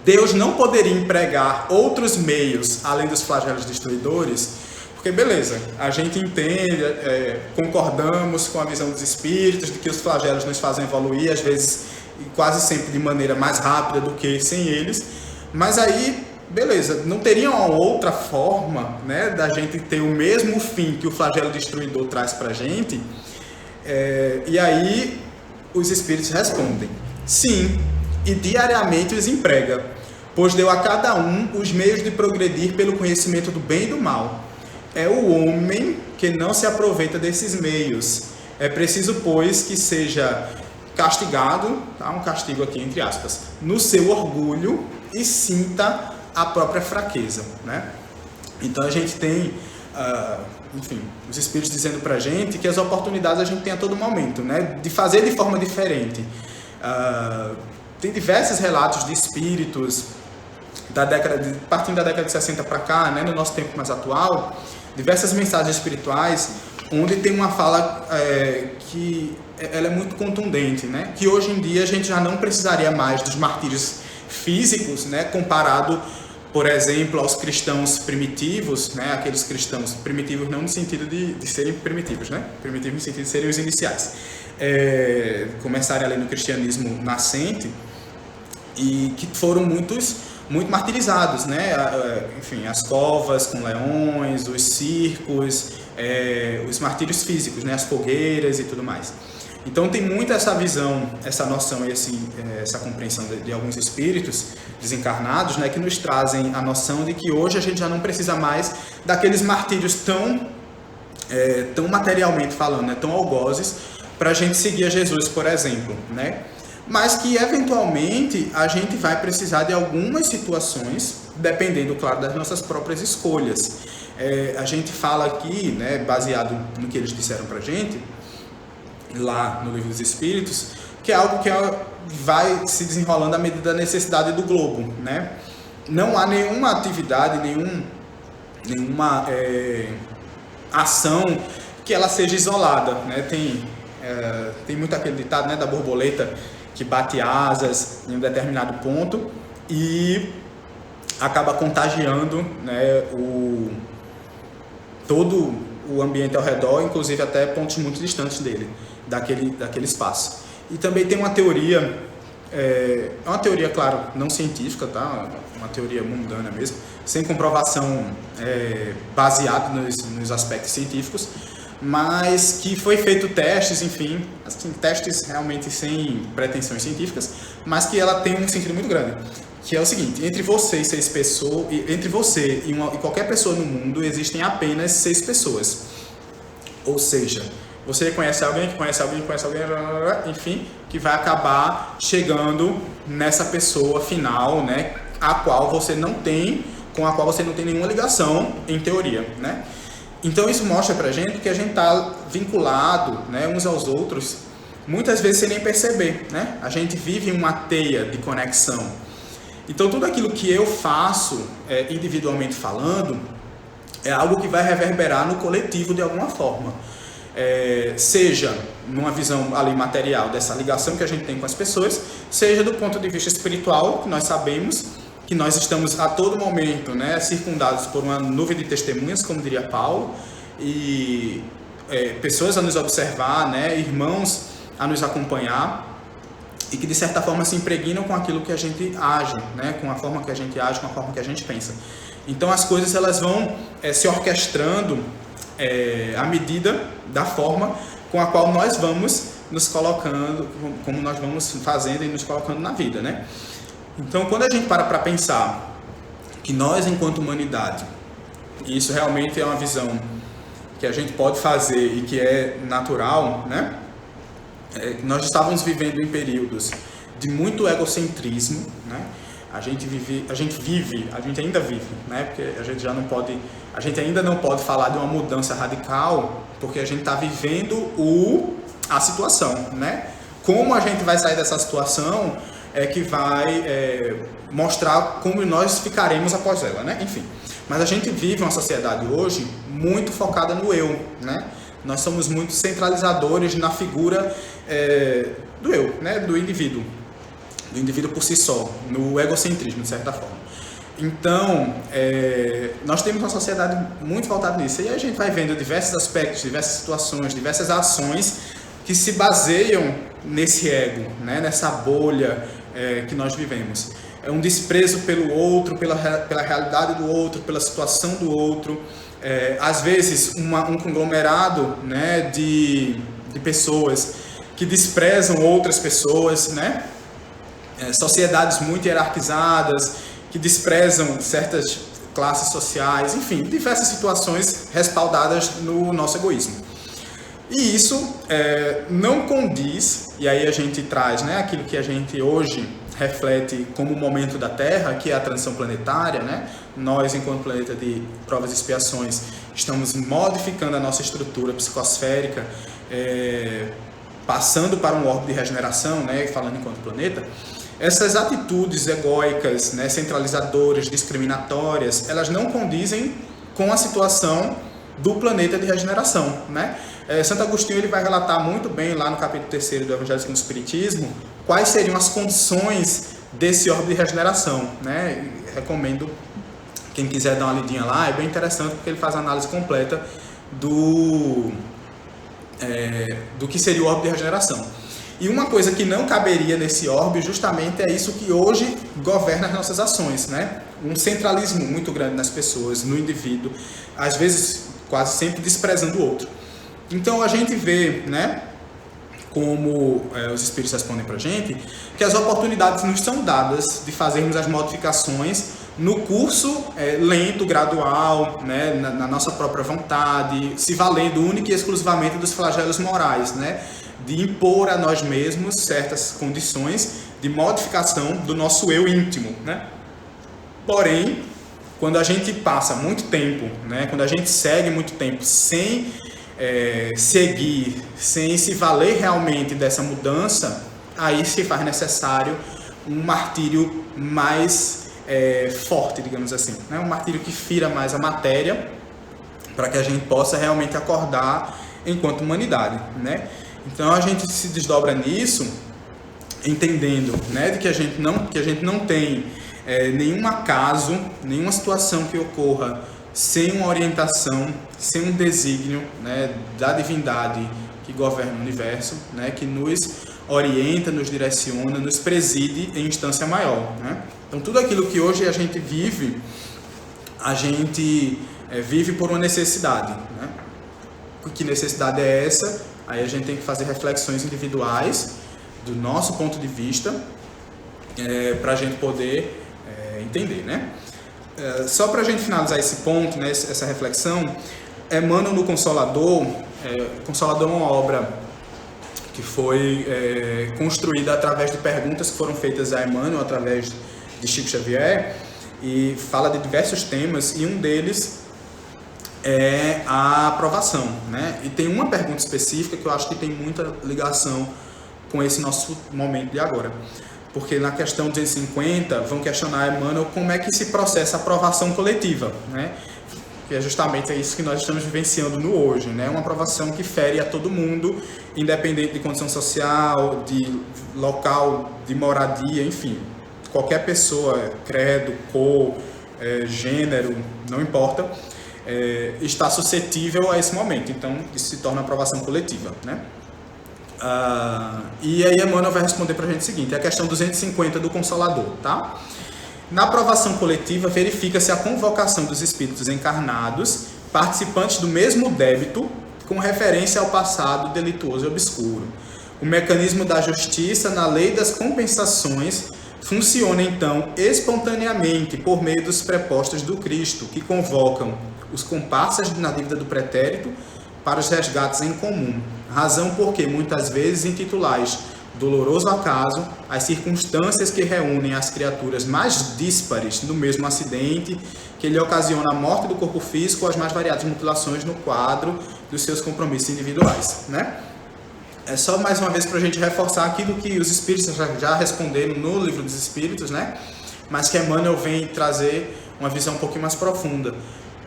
Deus não poderia empregar outros meios além dos flagelos destruidores? Porque, beleza, a gente entende, concordamos com a visão dos espíritos, de que os flagelos nos fazem evoluir, às vezes, quase sempre de maneira mais rápida do que sem eles, mas aí, beleza, não teria uma outra forma, né, da gente ter o mesmo fim que o flagelo destruidor traz pra gente? E aí, os espíritos respondem, sim, e diariamente os emprega, pois deu a cada um os meios de progredir pelo conhecimento do bem e do mal. É o homem que não se aproveita desses meios. É preciso, pois, que seja castigado, tá? Um castigo aqui entre aspas, no seu orgulho e sinta a própria fraqueza, né? Então a gente tem, enfim, os espíritos dizendo pra gente que as oportunidades a gente tem a todo momento, né? De fazer de forma diferente. Tem diversos relatos de espíritos partindo da década de 60 para cá, né, no nosso tempo mais atual, diversas mensagens espirituais onde tem uma fala que ela é muito contundente, né? Que hoje em dia a gente já não precisaria mais dos martírios físicos, né? Comparado, por exemplo, aos cristãos primitivos, né? Aqueles cristãos primitivos não no sentido de serem primitivos, né? Primitivos no sentido de serem os iniciais. Começarem ali no cristianismo nascente e que foram muito martirizados, né? Enfim, as covas com leões, os circos, os martírios físicos, né? As fogueiras e tudo mais. Então tem muito essa visão, essa noção e essa compreensão de alguns espíritos desencarnados, né? Que nos trazem a noção de que hoje a gente já não precisa mais daqueles martírios tão materialmente falando, né? Tão algozes, para a gente seguir a Jesus, por exemplo, né? Mas que eventualmente a gente vai precisar de algumas situações, dependendo, claro, das nossas próprias escolhas. A gente fala aqui, né, baseado no que eles disseram pra gente, lá no Livro dos Espíritos, que é algo que vai se desenrolando à medida da necessidade do globo, né? Não há nenhuma atividade, nenhuma ação que ela seja isolada, né? Tem muito aquele ditado, né, da borboleta que bate asas em um determinado ponto e acaba contagiando, né, todo o ambiente ao redor, inclusive até pontos muito distantes daquele espaço. E também tem uma teoria, é uma teoria, claro, não científica, tá? Uma teoria mundana mesmo, sem comprovação baseada nos aspectos científicos, mas que foi feito testes, enfim, assim, testes realmente sem pretensões científicas, mas que ela tem um sentido muito grande, que é o seguinte: entre você e qualquer pessoa no mundo existem apenas 6 pessoas. Ou seja, você conhece alguém, enfim, que vai acabar chegando nessa pessoa final, né, com a qual você não tem nenhuma ligação, em teoria, né? Então isso mostra pra gente que a gente está vinculado, né, uns aos outros, muitas vezes sem nem perceber, né? A gente vive uma teia de conexão. Então tudo aquilo que eu faço, individualmente falando, é algo que vai reverberar no coletivo de alguma forma. Seja numa visão ali material dessa ligação que a gente tem com as pessoas, seja do ponto de vista espiritual, que nós sabemos que nós estamos a todo momento, né, circundados por uma nuvem de testemunhas, como diria Paulo, e pessoas a nos observar, né, irmãos a nos acompanhar, e que de certa forma se impregnam com aquilo que a gente age, né, com a forma que a gente age, com a forma que a gente pensa. Então as coisas elas vão se orquestrando à medida da forma com a qual nós vamos nos colocando, como nós vamos fazendo e nos colocando na vida, né? Então, quando a gente para pensar que nós, enquanto humanidade, e isso realmente é uma visão que a gente pode fazer e que é natural, né? Nós estávamos vivendo em períodos de muito egocentrismo, né? A gente ainda vive, né? Porque a gente ainda não pode falar de uma mudança radical, porque a gente está vivendo a situação, né? Como a gente vai sair dessa situação que vai mostrar como nós ficaremos após ela, né? Enfim, mas a gente vive uma sociedade hoje muito focada no eu, né? Nós somos muito centralizadores na figura do eu, né? Do indivíduo por si só, no egocentrismo, de certa forma. Então, nós temos uma sociedade muito voltada nisso, e a gente vai vendo diversos aspectos, diversas situações, diversas ações que se baseiam nesse ego, né? Nessa bolha que nós vivemos. É um desprezo pelo outro, pela realidade do outro, pela situação do outro. Às vezes, um conglomerado, né, de pessoas que desprezam outras pessoas, né? Sociedades muito hierarquizadas, que desprezam certas classes sociais, enfim, diversas situações respaldadas no nosso egoísmo. E isso não condiz, e aí a gente traz, né, aquilo que a gente hoje reflete como o momento da Terra, que é a transição planetária, né? Nós, enquanto planeta de provas e expiações, estamos modificando a nossa estrutura psicosférica, passando para um orbe de regeneração, né, falando enquanto planeta. Essas atitudes egóicas, né, centralizadoras, discriminatórias, elas não condizem com a situação do planeta de regeneração, né? Santo Agostinho ele vai relatar muito bem lá no capítulo 3º do Evangelho segundo o Espiritismo quais seriam as condições desse orbe de regeneração, né? Recomendo quem quiser dar uma lidinha lá, é bem interessante porque ele faz a análise completa do que seria o orbe de regeneração. E uma coisa que não caberia nesse orbe justamente é isso que hoje governa as nossas ações, né? Um centralismo muito grande nas pessoas, no indivíduo, às vezes quase sempre desprezando o outro. Então a gente vê, né, como os espíritos respondem para a gente, que as oportunidades nos são dadas de fazermos as modificações no curso lento, gradual, né, na nossa própria vontade, se valendo única e exclusivamente dos flagelos morais, né, de impor a nós mesmos certas condições de modificação do nosso eu íntimo, né? Porém, quando a gente passa muito tempo, né, quando a gente segue muito tempo sem seguir, sem se valer realmente dessa mudança, aí se faz necessário um martírio mais forte, digamos assim, né? Um martírio que fira mais a matéria para que a gente possa realmente acordar enquanto humanidade, né? Então a gente se desdobra nisso, entendendo, né, de que a gente não tem nenhum acaso, nenhuma situação que ocorra sem uma orientação, sem um desígnio, né, da divindade que governa o universo, né, que nos orienta, nos direciona, nos preside em instância maior, né? Então tudo aquilo que hoje a gente vive vive por uma necessidade, né? Que necessidade é essa? Aí a gente tem que fazer reflexões individuais do nosso ponto de vista para a gente poder entender, né? Só para a gente finalizar esse ponto, né, essa reflexão, Emmanuel no Consolador, Consolador é uma obra que foi construída através de perguntas que foram feitas a Emmanuel através de Chico Xavier, e fala de diversos temas, e um deles é a aprovação, né? E tem uma pergunta específica que eu acho que tem muita ligação com esse nosso momento de agora. Porque na questão 250 vão questionar Emmanuel como é que se processa a aprovação coletiva, né? Que é justamente isso que nós estamos vivenciando no hoje, né? Uma aprovação que fere a todo mundo, independente de condição social, de local, de moradia, enfim. Qualquer pessoa, credo, cor, gênero, não importa, está suscetível a esse momento. Então, isso se torna aprovação coletiva, né? E aí Emmanuel vai responder para a gente o seguinte, é a questão 250 do Consolador, tá? Na aprovação coletiva, verifica-se a convocação dos espíritos encarnados, participantes do mesmo débito, com referência ao passado delituoso e obscuro. O mecanismo da justiça na lei das compensações funciona, então, espontaneamente por meio dos prepostos do Cristo, que convocam os comparsas na dívida do pretérito para os resgates em comum. Razão porque, muitas vezes, intitulais doloroso acaso, as circunstâncias que reúnem as criaturas mais díspares no mesmo acidente, que lhe ocasiona a morte do corpo físico ou as mais variadas mutilações no quadro dos seus compromissos individuais, né? É só mais uma vez para a gente reforçar aquilo que os espíritos já responderam no Livro dos Espíritos, né? Mas que Emmanuel vem trazer uma visão um pouquinho mais profunda,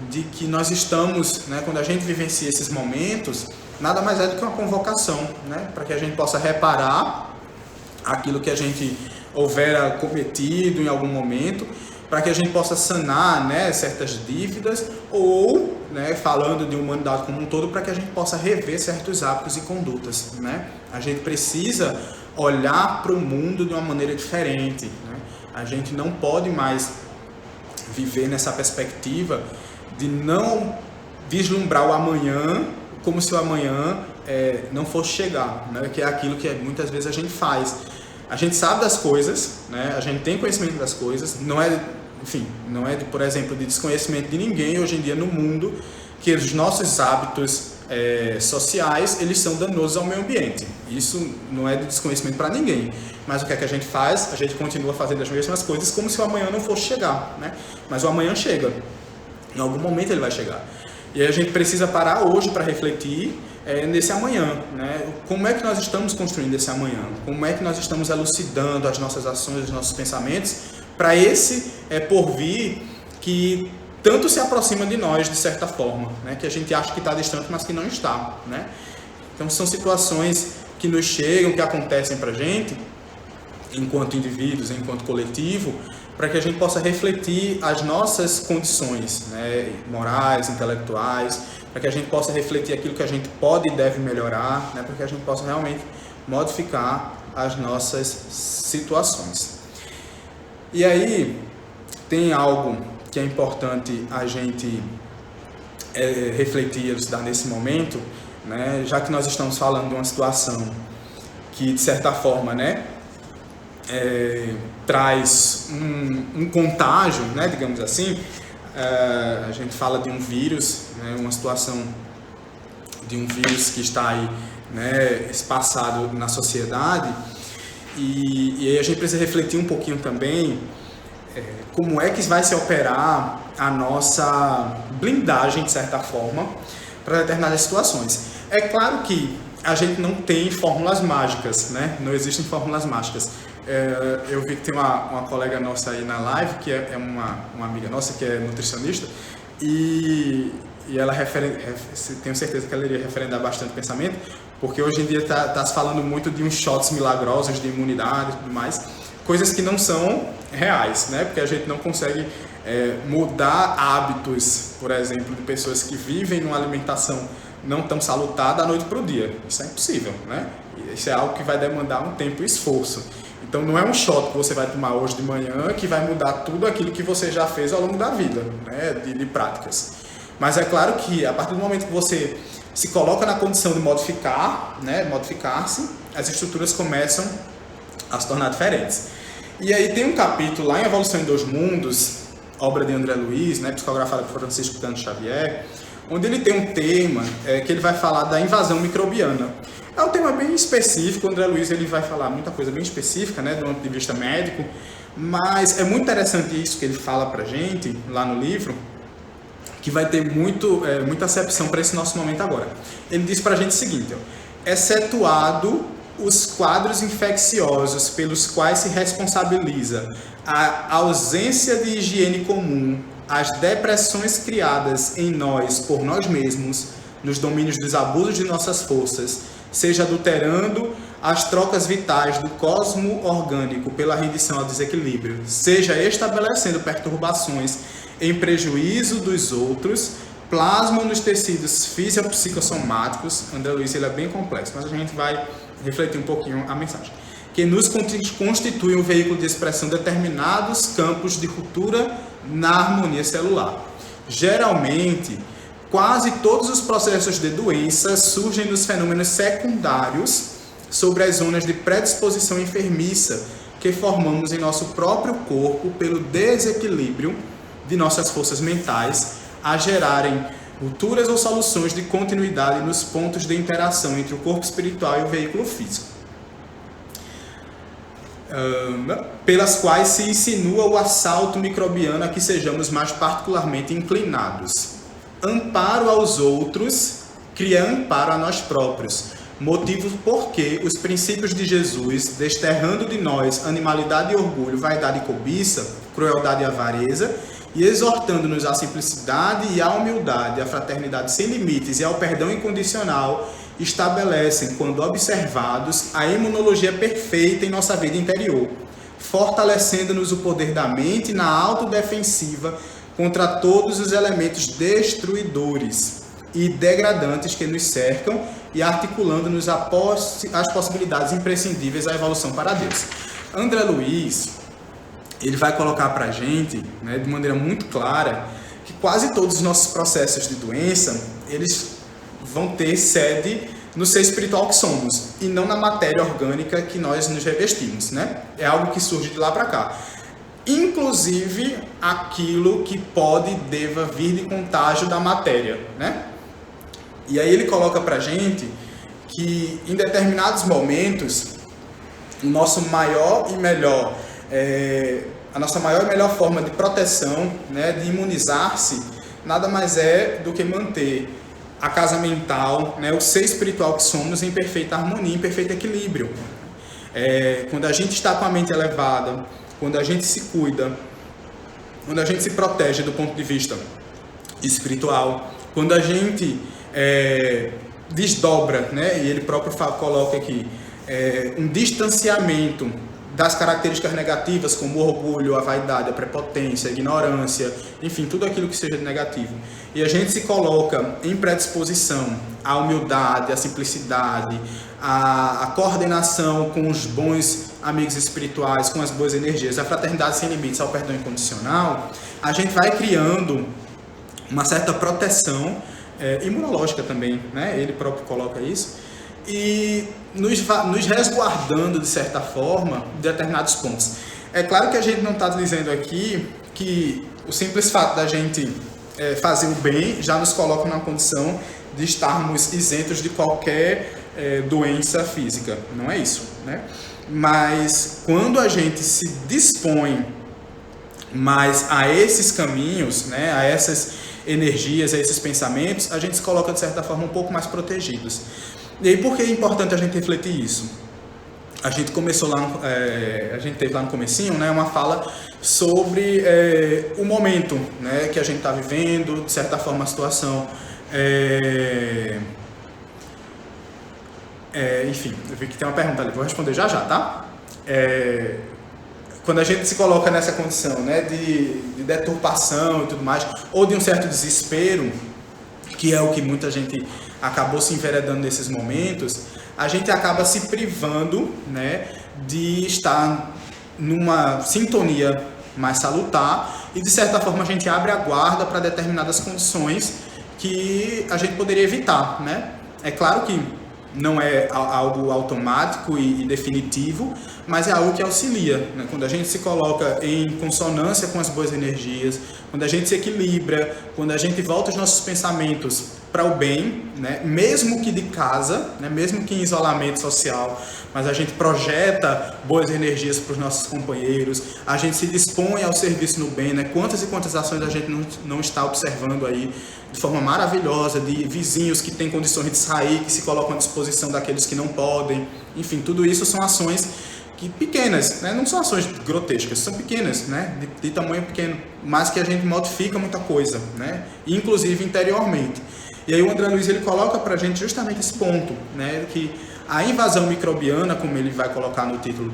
de que nós estamos, né, quando a gente vivencia esses momentos, nada mais é do que uma convocação, né, para que a gente possa reparar aquilo que a gente houvera cometido em algum momento, para que a gente possa sanar, né, certas dívidas, ou, né, falando de humanidade como um todo, para que a gente possa rever certos hábitos e condutas, né? A gente precisa olhar para o mundo de uma maneira diferente, né? A gente não pode mais viver nessa perspectiva de não vislumbrar o amanhã como se o amanhã não fosse chegar, né? Que é aquilo que muitas vezes a gente faz. A gente sabe das coisas, né? A gente tem conhecimento das coisas, não é, por exemplo, de desconhecimento de ninguém hoje em dia no mundo que os nossos hábitos sociais, eles são danosos ao meio ambiente. Isso não é de desconhecimento para ninguém. Mas o que é que a gente faz? A gente continua fazendo as mesmas coisas como se o amanhã não fosse chegar, né? Mas o amanhã chega. Em algum momento ele vai chegar. E a gente precisa parar hoje para refletir nesse amanhã, né? Como é que nós estamos construindo esse amanhã? Como é que nós estamos elucidando as nossas ações, os nossos pensamentos para esse porvir que tanto se aproxima de nós, de certa forma, né? Que a gente acha que está distante, mas que não está, né? Então, são situações que nos chegam, que acontecem para a gente, enquanto indivíduos, enquanto coletivo, para que a gente possa refletir as nossas condições, né? Morais, intelectuais, para que a gente possa refletir aquilo que a gente pode e deve melhorar, né? Para que a gente possa realmente modificar as nossas situações. E aí, tem algo que é importante a gente refletir, elucidar nesse momento, né? Já que nós estamos falando de uma situação que, de certa forma, né, traz um contágio, né, digamos assim, a gente fala de um vírus, né, uma situação de um vírus que está aí, né, espaçado na sociedade, e aí a gente precisa refletir um pouquinho também como é que vai se operar a nossa blindagem, de certa forma, para determinadas situações. É claro que a gente não tem fórmulas mágicas, né? Não existem fórmulas mágicas. Eu vi que tem uma colega nossa aí na live, que é uma amiga nossa, que é nutricionista, e ela tenho certeza que ela iria referendar bastante o pensamento, porque hoje em dia está se falando muito de uns shots milagrosos de imunidade e tudo mais, coisas que não são reais, né? Porque a gente não consegue mudar hábitos, por exemplo, de pessoas que vivem numa alimentação não tão salutar da noite para o dia. Isso é impossível, né? Isso é algo que vai demandar um tempo e esforço. Então não é um shot que você vai tomar hoje de manhã que vai mudar tudo aquilo que você já fez ao longo da vida, né? de práticas. Mas é claro que a partir do momento que você se coloca na condição de modificar, né? Modificar-se, as estruturas começam a se tornar diferentes. E aí tem um capítulo lá em Evolução em Dois Mundos, obra de André Luiz, né? Psicografada por Francisco Cândido Xavier, onde ele tem um tema que ele vai falar da invasão microbiana. É um tema bem específico, o André Luiz ele vai falar muita coisa bem específica, né, do ponto de vista médico, mas é muito interessante isso que ele fala pra gente lá no livro, que vai ter muita acepção para esse nosso momento agora. Ele diz pra gente o seguinte, excetuado os quadros infecciosos pelos quais se responsabiliza a ausência de higiene comum, as depressões criadas em nós por nós mesmos, nos domínios dos abusos de nossas forças, seja adulterando as trocas vitais do cosmo orgânico pela rendição ao desequilíbrio, seja estabelecendo perturbações em prejuízo dos outros, plasmam nos tecidos fisiopsicossomáticos. André Luiz ele é bem complexo, mas a gente vai refletir um pouquinho a mensagem. Que nos constitui um veículo de expressão de determinados campos de ruptura na harmonia celular. Geralmente, quase todos os processos de doença surgem nos fenômenos secundários sobre as zonas de predisposição enfermiça que formamos em nosso próprio corpo pelo desequilíbrio de nossas forças mentais a gerarem rupturas ou soluções de continuidade nos pontos de interação entre o corpo espiritual e o veículo físico, pelas quais se insinua o assalto microbiano a que sejamos mais particularmente inclinados. Amparo aos outros cria amparo a nós próprios, motivo porque os princípios de Jesus, desterrando de nós animalidade e orgulho, vaidade e cobiça, crueldade e avareza, e exortando-nos à simplicidade e à humildade, à fraternidade sem limites e ao perdão incondicional, estabelecem, quando observados, a imunologia perfeita em nossa vida interior, fortalecendo-nos o poder da mente na autodefensiva contra todos os elementos destruidores e degradantes que nos cercam e articulando-nos as possibilidades imprescindíveis à evolução para Deus. André Luiz ele vai colocar para a gente, né, de maneira muito clara, que quase todos os nossos processos de doença, eles vão ter sede no ser espiritual que somos, e não na matéria orgânica que nós nos revestimos, né? É algo que surge de lá para cá. Inclusive, aquilo que pode e deva vir de contágio da matéria, né? E aí ele coloca para a gente que, em determinados momentos, o nosso maior e melhor... a nossa maior e melhor forma de proteção, né, de imunizar-se, nada mais é do que manter a casa mental, né, o ser espiritual que somos em perfeita harmonia, em perfeito equilíbrio. Quando a gente está com a mente elevada, quando a gente se cuida, quando a gente se protege do ponto de vista espiritual, quando a gente desdobra, né, e ele próprio coloca aqui, um distanciamento das características negativas, como o orgulho, a vaidade, a prepotência, a ignorância, enfim, tudo aquilo que seja negativo. E a gente se coloca em predisposição à humildade, à simplicidade, à coordenação com os bons amigos espirituais, com as boas energias, à fraternidade sem limites, ao perdão incondicional, a gente vai criando uma certa proteção imunológica também, né? Ele próprio coloca isso, e nos resguardando, de certa forma, de determinados pontos. É claro que a gente não está dizendo aqui que o simples fato da gente fazer o bem já nos coloca numa condição de estarmos isentos de qualquer doença física. Não é isso, né? Mas quando a gente se dispõe mais a esses caminhos, né, a essas energias, a esses pensamentos, a gente se coloca, de certa forma, um pouco mais protegidos. E aí, por que é importante a gente refletir isso? A gente começou lá, a gente teve lá no comecinho, né, uma fala sobre o momento, né, que a gente está vivendo, de certa forma, a situação. Enfim, eu vi que tem uma pergunta ali, vou responder já, tá? Quando a gente se coloca nessa condição, né, de deturpação e tudo mais, ou de um certo desespero, que é o que muita gente acabou se enveredando nesses momentos, a gente acaba se privando, né, de estar numa sintonia mais salutar e, de certa forma, a gente abre a guarda para determinadas condições que a gente poderia evitar, né? É claro que não é algo automático e definitivo, mas é algo que auxilia, né? Quando a gente se coloca em consonância com as boas energias, quando a gente se equilibra, quando a gente volta os nossos pensamentos para o bem, né? Mesmo que de casa, né? Mesmo que em isolamento social, mas a gente projeta boas energias para os nossos companheiros, a gente se dispõe ao serviço no bem, né? Quantas e quantas ações a gente não está observando aí de forma maravilhosa, de vizinhos que têm condições de sair, que se colocam à disposição daqueles que não podem. Enfim, tudo isso são ações que pequenas, né? Não são ações grotescas, são pequenas, né? De tamanho pequeno, mas que a gente modifica muita coisa, né? Inclusive interiormente. E aí o André Luiz ele coloca para a gente justamente esse ponto, né? Que a invasão microbiana, como ele vai colocar no título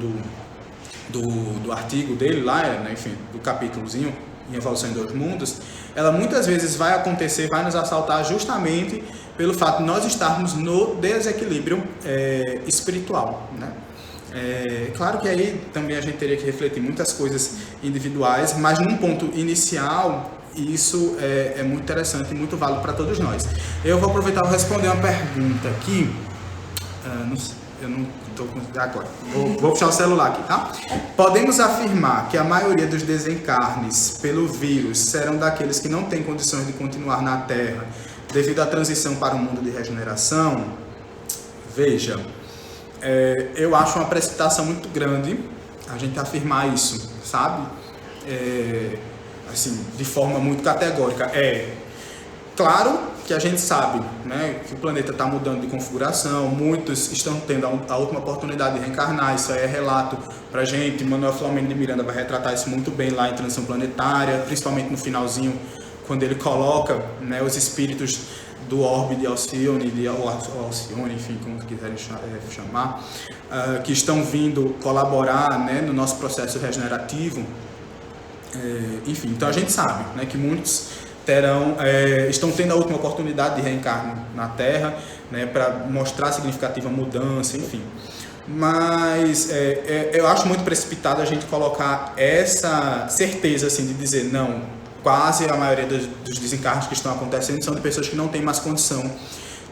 do artigo dele lá, né? Enfim, do capítulozinho, em Evolução em Dois Mundos, ela muitas vezes vai acontecer, vai nos assaltar justamente pelo fato de nós estarmos no desequilíbrio espiritual, né? Claro que aí também a gente teria que refletir muitas coisas individuais, mas num ponto inicial, isso é muito interessante e muito válido para todos nós. Eu vou aproveitar e responder uma pergunta aqui. Eu não estou com... Agora. Vou puxar o celular aqui, tá? Podemos afirmar que a maioria dos desencarnes pelo vírus serão daqueles que não têm condições de continuar na Terra devido à transição para o mundo de regeneração? Veja, eu acho uma precipitação muito grande a gente afirmar isso, sabe? Assim, de forma muito categórica. Claro que a gente sabe, né, que o planeta está mudando de configuração, muitos estão tendo a última oportunidade de reencarnar, isso aí é relato pra gente. Manuel Flamengo de Miranda vai retratar isso muito bem lá em Transição Planetária, principalmente no finalzinho, quando ele coloca, né, os espíritos do orbe de Alcione, Alcione, enfim, como quiserem chamar, que estão vindo colaborar, né, no nosso processo regenerativo. Enfim, então a gente sabe, né, que muitos estão tendo a última oportunidade de reencarno na Terra, né, para mostrar significativa mudança, enfim. Mas eu acho muito precipitado a gente colocar essa certeza assim, de dizer, não, quase a maioria dos desencarnos que estão acontecendo são de pessoas que não têm mais condição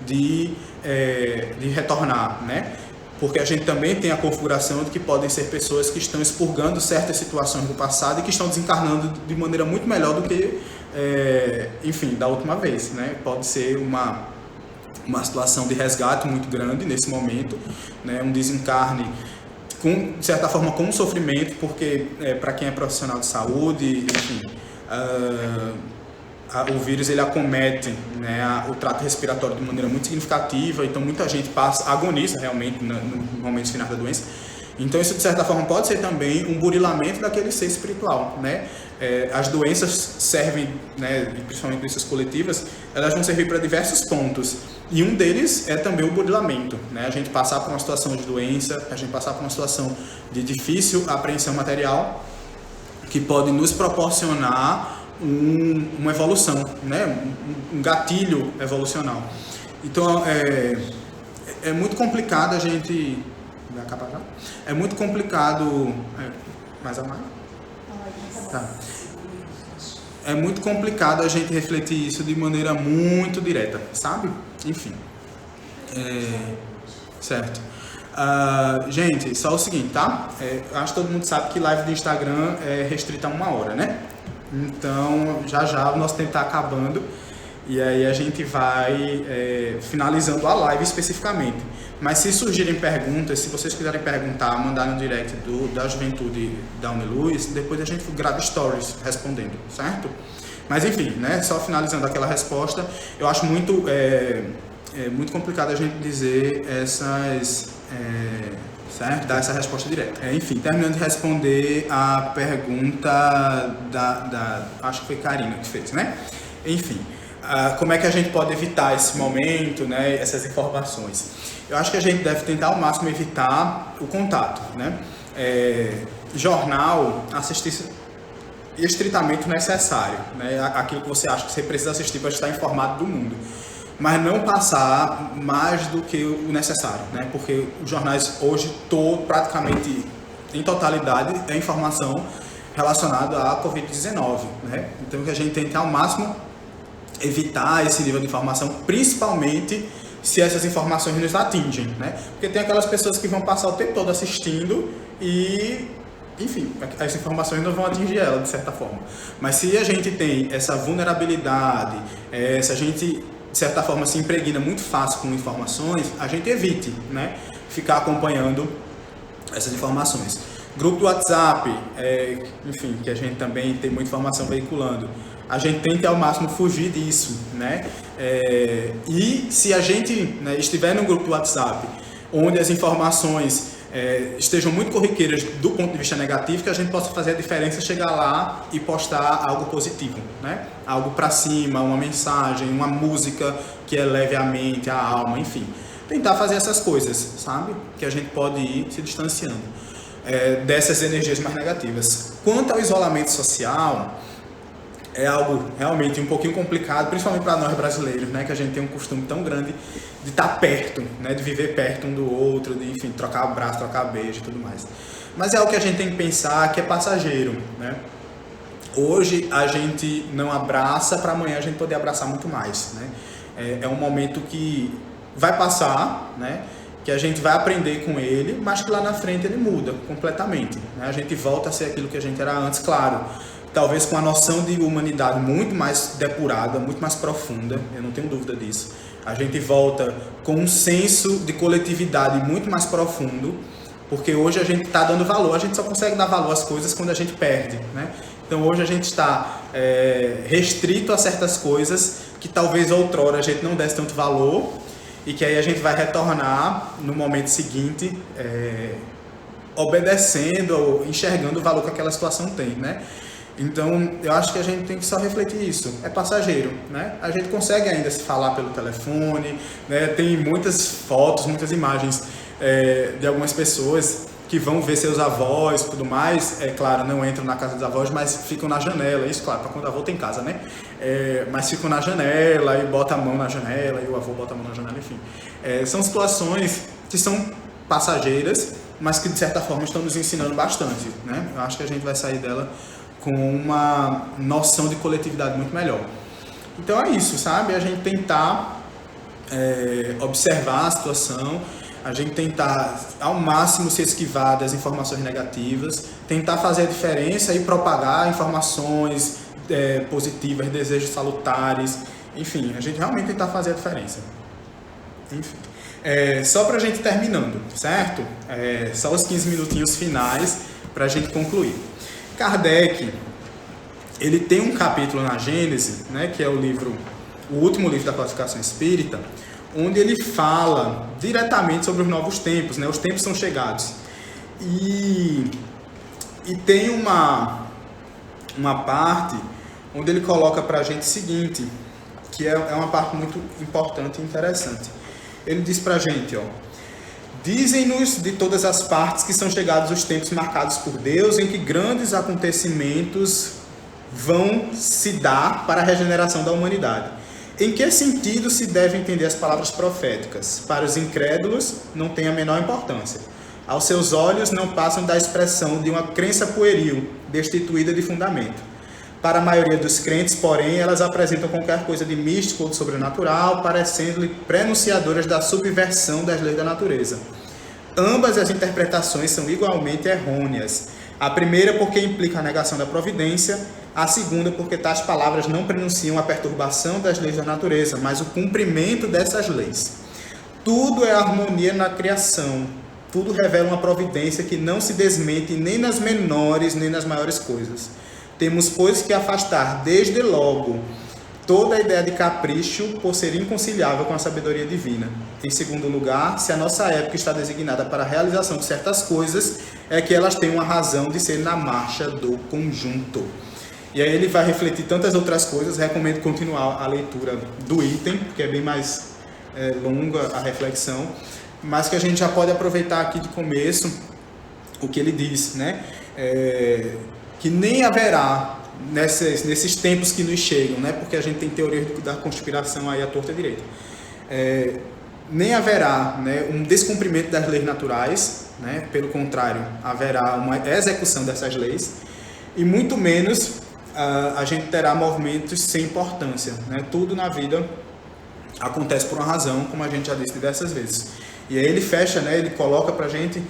de retornar, né? Porque a gente também tem a configuração de que podem ser pessoas que estão expurgando certas situações do passado e que estão desencarnando de maneira muito melhor do que, enfim, da última vez, né? Pode ser uma situação de resgate muito grande nesse momento, né? Um desencarne, de certa forma, com sofrimento, porque para quem é profissional de saúde, enfim, o vírus ele acomete, né, o trato respiratório de maneira muito significativa, então muita gente agoniza realmente no momento final da doença. Então isso de certa forma pode ser também um burilamento daquele ser espiritual, né? As doenças servem, né, principalmente doenças coletivas, elas vão servir para diversos pontos. E um deles é também o burilamento, né? A gente passar por uma situação de doença, a gente passar por uma situação de difícil apreensão material, que pode nos proporcionar uma evolução, né? Um gatilho evolucional. Então é muito complicado a gente... Vai acabar já? É muito complicado... Mais a mais? Tá. É muito complicado a gente refletir isso de maneira muito direta, sabe? Enfim. Certo. Gente, só o seguinte, tá? Acho que todo mundo sabe que live do Instagram é restrita a 1 hora, né? Então, já o nosso tempo está acabando. E aí a gente vai finalizando a live especificamente. Mas se surgirem perguntas, se vocês quiserem perguntar, mandar no direct da Juventude da Uniluz, depois a gente grava stories respondendo, certo? Mas enfim, né, só finalizando aquela resposta, eu acho muito complicado a gente dizer certo? Dar essa resposta direta. Enfim, terminando de responder a pergunta acho que foi Karina que fez, né? Enfim. Como é que a gente pode evitar esse momento, né, essas informações? Eu acho que a gente deve tentar ao máximo evitar o contato, né? Jornal, assistir estritamente necessário, né? Aquilo que você acha que você precisa assistir para estar informado do mundo, mas não passar mais do que o necessário, né? Porque os jornais hoje, praticamente em totalidade, é informação relacionada à Covid-19, né? Então que a gente tenta ao máximo evitar esse nível de informação, principalmente se essas informações nos atingem, né? Porque tem aquelas pessoas que vão passar o tempo todo assistindo e, enfim, as informações não vão atingir ela de certa forma. Mas se a gente tem essa vulnerabilidade, se a gente de certa forma se impregna muito fácil com informações, a gente evite, né, ficar acompanhando essas informações. Grupo do WhatsApp, enfim, que a gente também tem muita informação veiculando. A gente tenta ao máximo fugir disso, né? E se a gente, né, estiver no grupo do WhatsApp, onde as informações estejam muito corriqueiras do ponto de vista negativo, que a gente possa fazer a diferença, chegar lá e postar algo positivo, né? Algo para cima, uma mensagem, uma música que eleve a mente, a alma, enfim. Tentar fazer essas coisas, sabe? Que a gente pode ir se distanciando dessas energias mais negativas. Quanto ao isolamento social, é algo realmente um pouquinho complicado, principalmente para nós brasileiros, né, que a gente tem um costume tão grande de estar perto, né, de viver perto um do outro, de, enfim, trocar abraço, trocar beijo e tudo mais. Mas é algo que a gente tem que pensar que é passageiro, né? Hoje a gente não abraça para amanhã a gente poder abraçar muito mais, né? É um momento que vai passar, né? Que a gente vai aprender com ele, mas que lá na frente ele muda completamente, né? A gente volta a ser aquilo que a gente era antes, claro. Talvez com a noção de humanidade muito mais depurada, muito mais profunda, eu não tenho dúvida disso. A gente volta com um senso de coletividade muito mais profundo, porque hoje a gente está dando valor, a gente só consegue dar valor às coisas quando a gente perde, né? Então hoje a gente está restrito a certas coisas que talvez outrora a gente não desse tanto valor e que aí a gente vai retornar no momento seguinte obedecendo ou enxergando o valor que aquela situação tem, né? Então, eu acho que a gente tem que só refletir isso. É passageiro, né? A gente consegue ainda se falar pelo telefone, né? Tem muitas fotos, muitas imagens de algumas pessoas que vão ver seus avós e tudo mais. É claro, não entram na casa dos avós, mas ficam na janela. Isso, claro, para quando o avô tem casa, né? Mas ficam na janela e botam a mão na janela e o avô bota a mão na janela, enfim. São situações que são passageiras, mas que de certa forma estão nos ensinando bastante, né? Eu acho que a gente vai sair dela com uma noção de coletividade muito melhor. Então é isso, sabe? A gente tentar observar a situação, a gente tentar ao máximo se esquivar das informações negativas, tentar fazer a diferença e propagar informações positivas, desejos salutares, enfim, a gente realmente tentar fazer a diferença. Enfim. Só para a gente terminando, certo? Só os 15 minutinhos finais para a gente concluir. Kardec, ele tem um capítulo na Gênese, né, que é o último livro da classificação espírita, onde ele fala diretamente sobre os novos tempos, né, os tempos são chegados. E tem uma parte onde ele coloca para a gente o seguinte, que é uma parte muito importante e interessante. Ele diz para a gente, ó: dizem-nos de todas as partes que são chegados os tempos marcados por Deus, em que grandes acontecimentos vão se dar para a regeneração da humanidade. Em que sentido se deve entender as palavras proféticas? Para os incrédulos, não tem a menor importância. Aos seus olhos, não passam da expressão de uma crença pueril, destituída de fundamento. Para a maioria dos crentes, porém, elas apresentam qualquer coisa de místico ou de sobrenatural, parecendo-lhe prenunciadoras da subversão das leis da natureza. Ambas as interpretações são igualmente errôneas. A primeira porque implica a negação da providência, a segunda porque tais palavras não prenunciam a perturbação das leis da natureza, mas o cumprimento dessas leis. Tudo é harmonia na criação, tudo revela uma providência que não se desmente nem nas menores nem nas maiores coisas. Temos, pois, que afastar desde logo toda a ideia de capricho por ser inconciliável com a sabedoria divina. Em segundo lugar, se a nossa época está designada para a realização de certas coisas, é que elas têm uma razão de ser na marcha do conjunto. E aí ele vai refletir tantas outras coisas. Recomendo continuar a leitura do item, porque é bem mais longa a reflexão, mas que a gente já pode aproveitar aqui de começo o que ele diz, né? Que nem haverá nesses tempos que nos chegam, né? Porque a gente tem teoria da conspiração aí à torta e à direita. Nem haverá, né, um descumprimento das leis naturais, né? Pelo contrário, haverá uma execução dessas leis, e muito menos a gente terá movimentos sem importância, né? Tudo na vida acontece por uma razão, como a gente já disse diversas vezes. E aí ele fecha, né? Ele coloca para a gente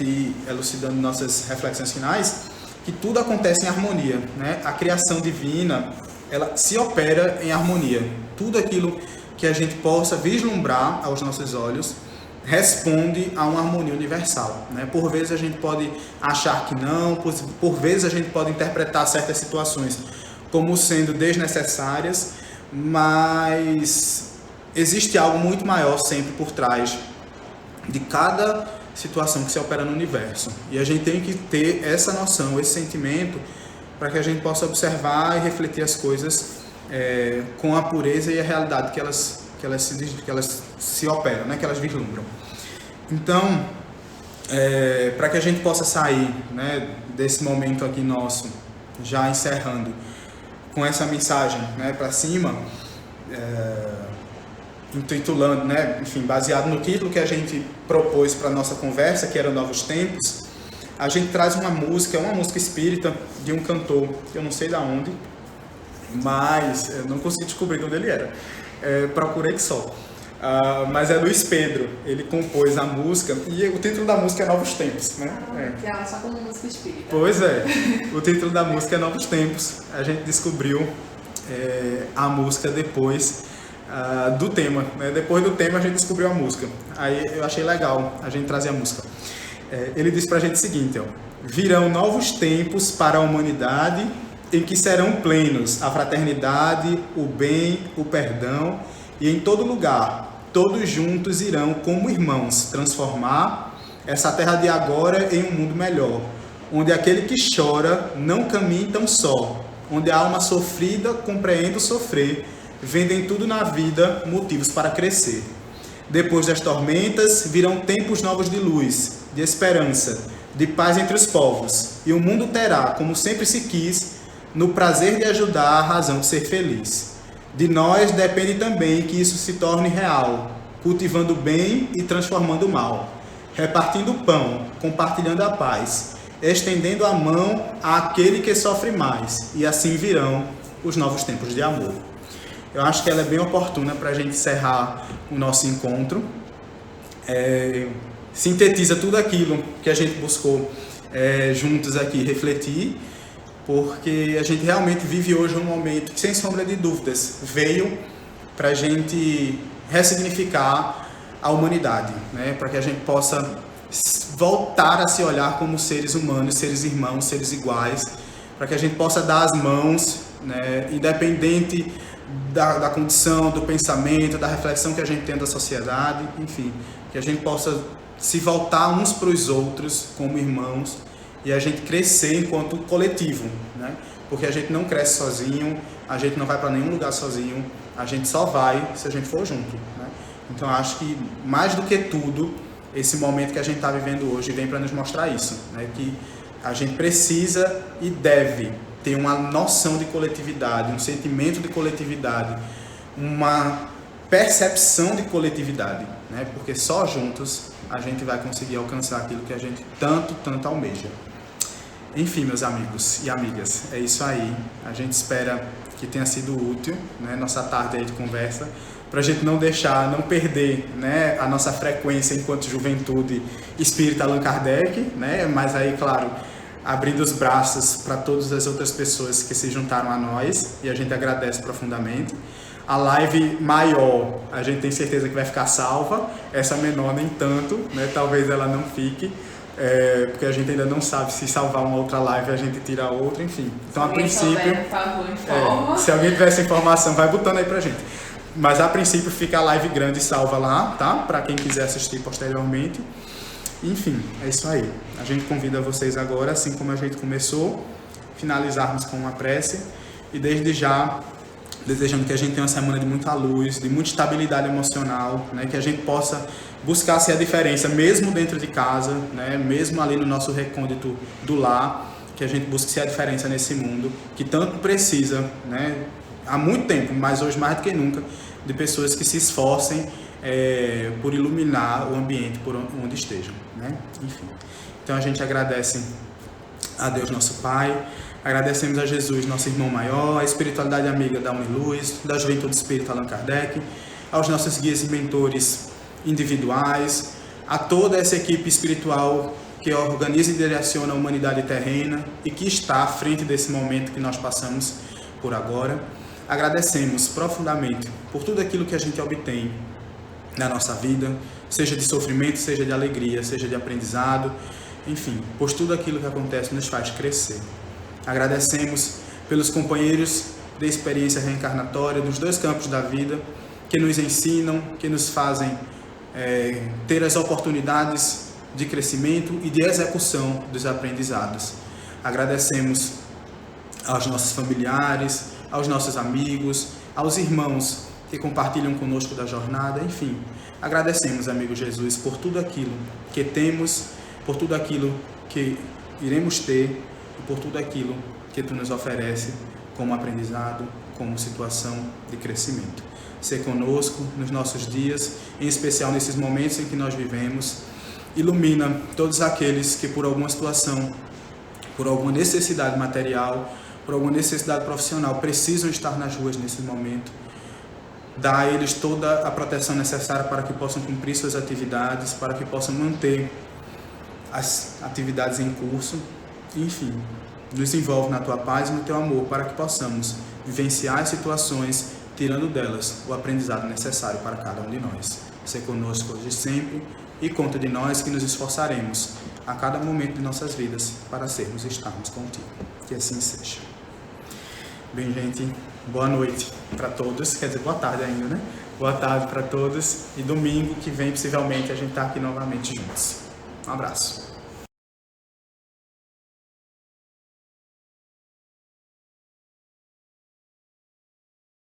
ir elucidando nossas reflexões finais, que tudo acontece em harmonia, né? A criação divina, ela se opera em harmonia. Tudo aquilo que a gente possa vislumbrar aos nossos olhos responde a uma harmonia universal, né? Por vezes a gente pode achar que não, por vezes a gente pode interpretar certas situações como sendo desnecessárias, mas existe algo muito maior sempre por trás de cada situação que se opera no universo. E a gente tem que ter essa noção, esse sentimento, para que a gente possa observar e refletir as coisas com a pureza e a realidade que elas se operam, né? Que elas vislumbram. Então, para que a gente possa sair, né, desse momento aqui nosso, já encerrando, com essa mensagem, né, para cima, intitulando, né, enfim, baseado no título que a gente propôs para a nossa conversa, que era Novos Tempos, a gente traz uma música espírita de um cantor, que eu não sei de onde, mas eu não consegui descobrir de onde ele era. Procurei que só. Mas é Luiz Pedro, ele compôs a música, e o título da música é Novos Tempos, né? Só como música espírita. Pois é, o título da música é Novos Tempos. A gente descobriu a música depois do tema, né? Depois do tema a gente descobriu a música. Aí eu achei legal a gente trazer a música. Ele diz pra gente o seguinte, ó: virão novos tempos para a humanidade, em que serão plenos a fraternidade, o bem, o perdão, e em todo lugar, todos juntos irão, como irmãos, transformar essa terra de agora em um mundo melhor, onde aquele que chora não caminhe tão só, onde a alma sofrida compreende o sofrer, vendo em tudo na vida motivos para crescer. Depois das tormentas, virão tempos novos de luz, de esperança, de paz entre os povos, e o mundo terá, como sempre se quis, no prazer de ajudar a razão de ser feliz. De nós depende também que isso se torne real, cultivando o bem e transformando o mal, repartindo o pão, compartilhando a paz, estendendo a mão àquele que sofre mais, e assim virão os novos tempos de amor. Eu acho que ela é bem oportuna para a gente encerrar o nosso encontro. Sintetiza tudo aquilo que a gente buscou juntos aqui refletir, porque a gente realmente vive hoje um momento que, sem sombra de dúvidas, veio para a gente ressignificar a humanidade, né? Para que a gente possa voltar a se olhar como seres humanos, seres irmãos, seres iguais, para que a gente possa dar as mãos, né? Independente da condição, do pensamento, da reflexão que a gente tem da sociedade, enfim, que a gente possa se voltar uns para os outros como irmãos e a gente crescer enquanto coletivo, né? Porque a gente não cresce sozinho, a gente não vai para nenhum lugar sozinho, a gente só vai se a gente for junto, né? Então acho que mais do que tudo, esse momento que a gente está vivendo hoje vem para nos mostrar isso, né? Que a gente precisa e deve ter uma noção de coletividade, um sentimento de coletividade, uma percepção de coletividade, né? Porque só juntos a gente vai conseguir alcançar aquilo que a gente tanto almeja. Enfim, meus amigos e amigas, é isso aí. A gente espera que tenha sido útil, né? Nossa tarde aí de conversa, para a gente não deixar, não perder, né, a nossa frequência enquanto juventude espírita Allan Kardec, né? Mas aí, claro, abrindo os braços para todas as outras pessoas que se juntaram a nós, e a gente agradece profundamente. A live maior, a gente tem certeza que vai ficar salva, essa menor nem tanto, né? Talvez ela não fique, porque a gente ainda não sabe se salvar uma outra live a gente tira outra, enfim. Então, a princípio, souber, por favor, informa. se alguém tiver essa informação, vai botando aí pra gente. Mas a princípio fica a live grande salva lá, tá? Para quem quiser assistir posteriormente. Enfim, é isso aí. A gente convida vocês agora, assim como a gente começou, finalizarmos com uma prece e desde já desejando que a gente tenha uma semana de muita luz, de muita estabilidade emocional, né? Que a gente possa buscar ser a diferença, mesmo dentro de casa, né? Mesmo ali no nosso recôndito do lar, que a gente busque ser a diferença nesse mundo, que tanto precisa, né? Há muito tempo, mas hoje mais do que nunca, de pessoas que se esforcem por iluminar o ambiente por onde estejam, né? Enfim, então a gente agradece a Deus nosso Pai, agradecemos a Jesus, nosso irmão maior, a espiritualidade amiga da Uniluz, da Juventude Espírita Allan Kardec, aos nossos guias e mentores individuais, a toda essa equipe espiritual que organiza e direciona a humanidade terrena e que está à frente desse momento que nós passamos por agora. Agradecemos profundamente por tudo aquilo que a gente obtém na nossa vida, seja de sofrimento, seja de alegria, seja de aprendizado, enfim, pois tudo aquilo que acontece nos faz crescer. Agradecemos pelos companheiros de experiência reencarnatória dos dois campos da vida, que nos ensinam, que nos fazem ter as oportunidades de crescimento e de execução dos aprendizados. Agradecemos aos nossos familiares, aos nossos amigos, aos irmãos que compartilham conosco da jornada, enfim. Agradecemos, amigo Jesus, por tudo aquilo que temos, por tudo aquilo que iremos ter e por tudo aquilo que Tu nos oferece como aprendizado, como situação de crescimento. Ser conosco nos nossos dias, em especial nesses momentos em que nós vivemos. Ilumina todos aqueles que por alguma situação, por alguma necessidade material, por alguma necessidade profissional, precisam estar nas ruas nesse momento. Dá a eles toda a proteção necessária para que possam cumprir suas atividades, para que possam manter as atividades em curso. Enfim, nos envolve na Tua paz e no Teu amor, para que possamos vivenciar as situações, tirando delas o aprendizado necessário para cada um de nós. Ser conosco hoje e sempre, e conta de nós que nos esforçaremos a cada momento de nossas vidas para sermos e estarmos contigo. Que assim seja. Bem, gente, boa noite para todos, quer dizer, boa tarde ainda, né? Boa tarde para todos e domingo que vem, possivelmente, a gente está aqui novamente juntos. Um abraço.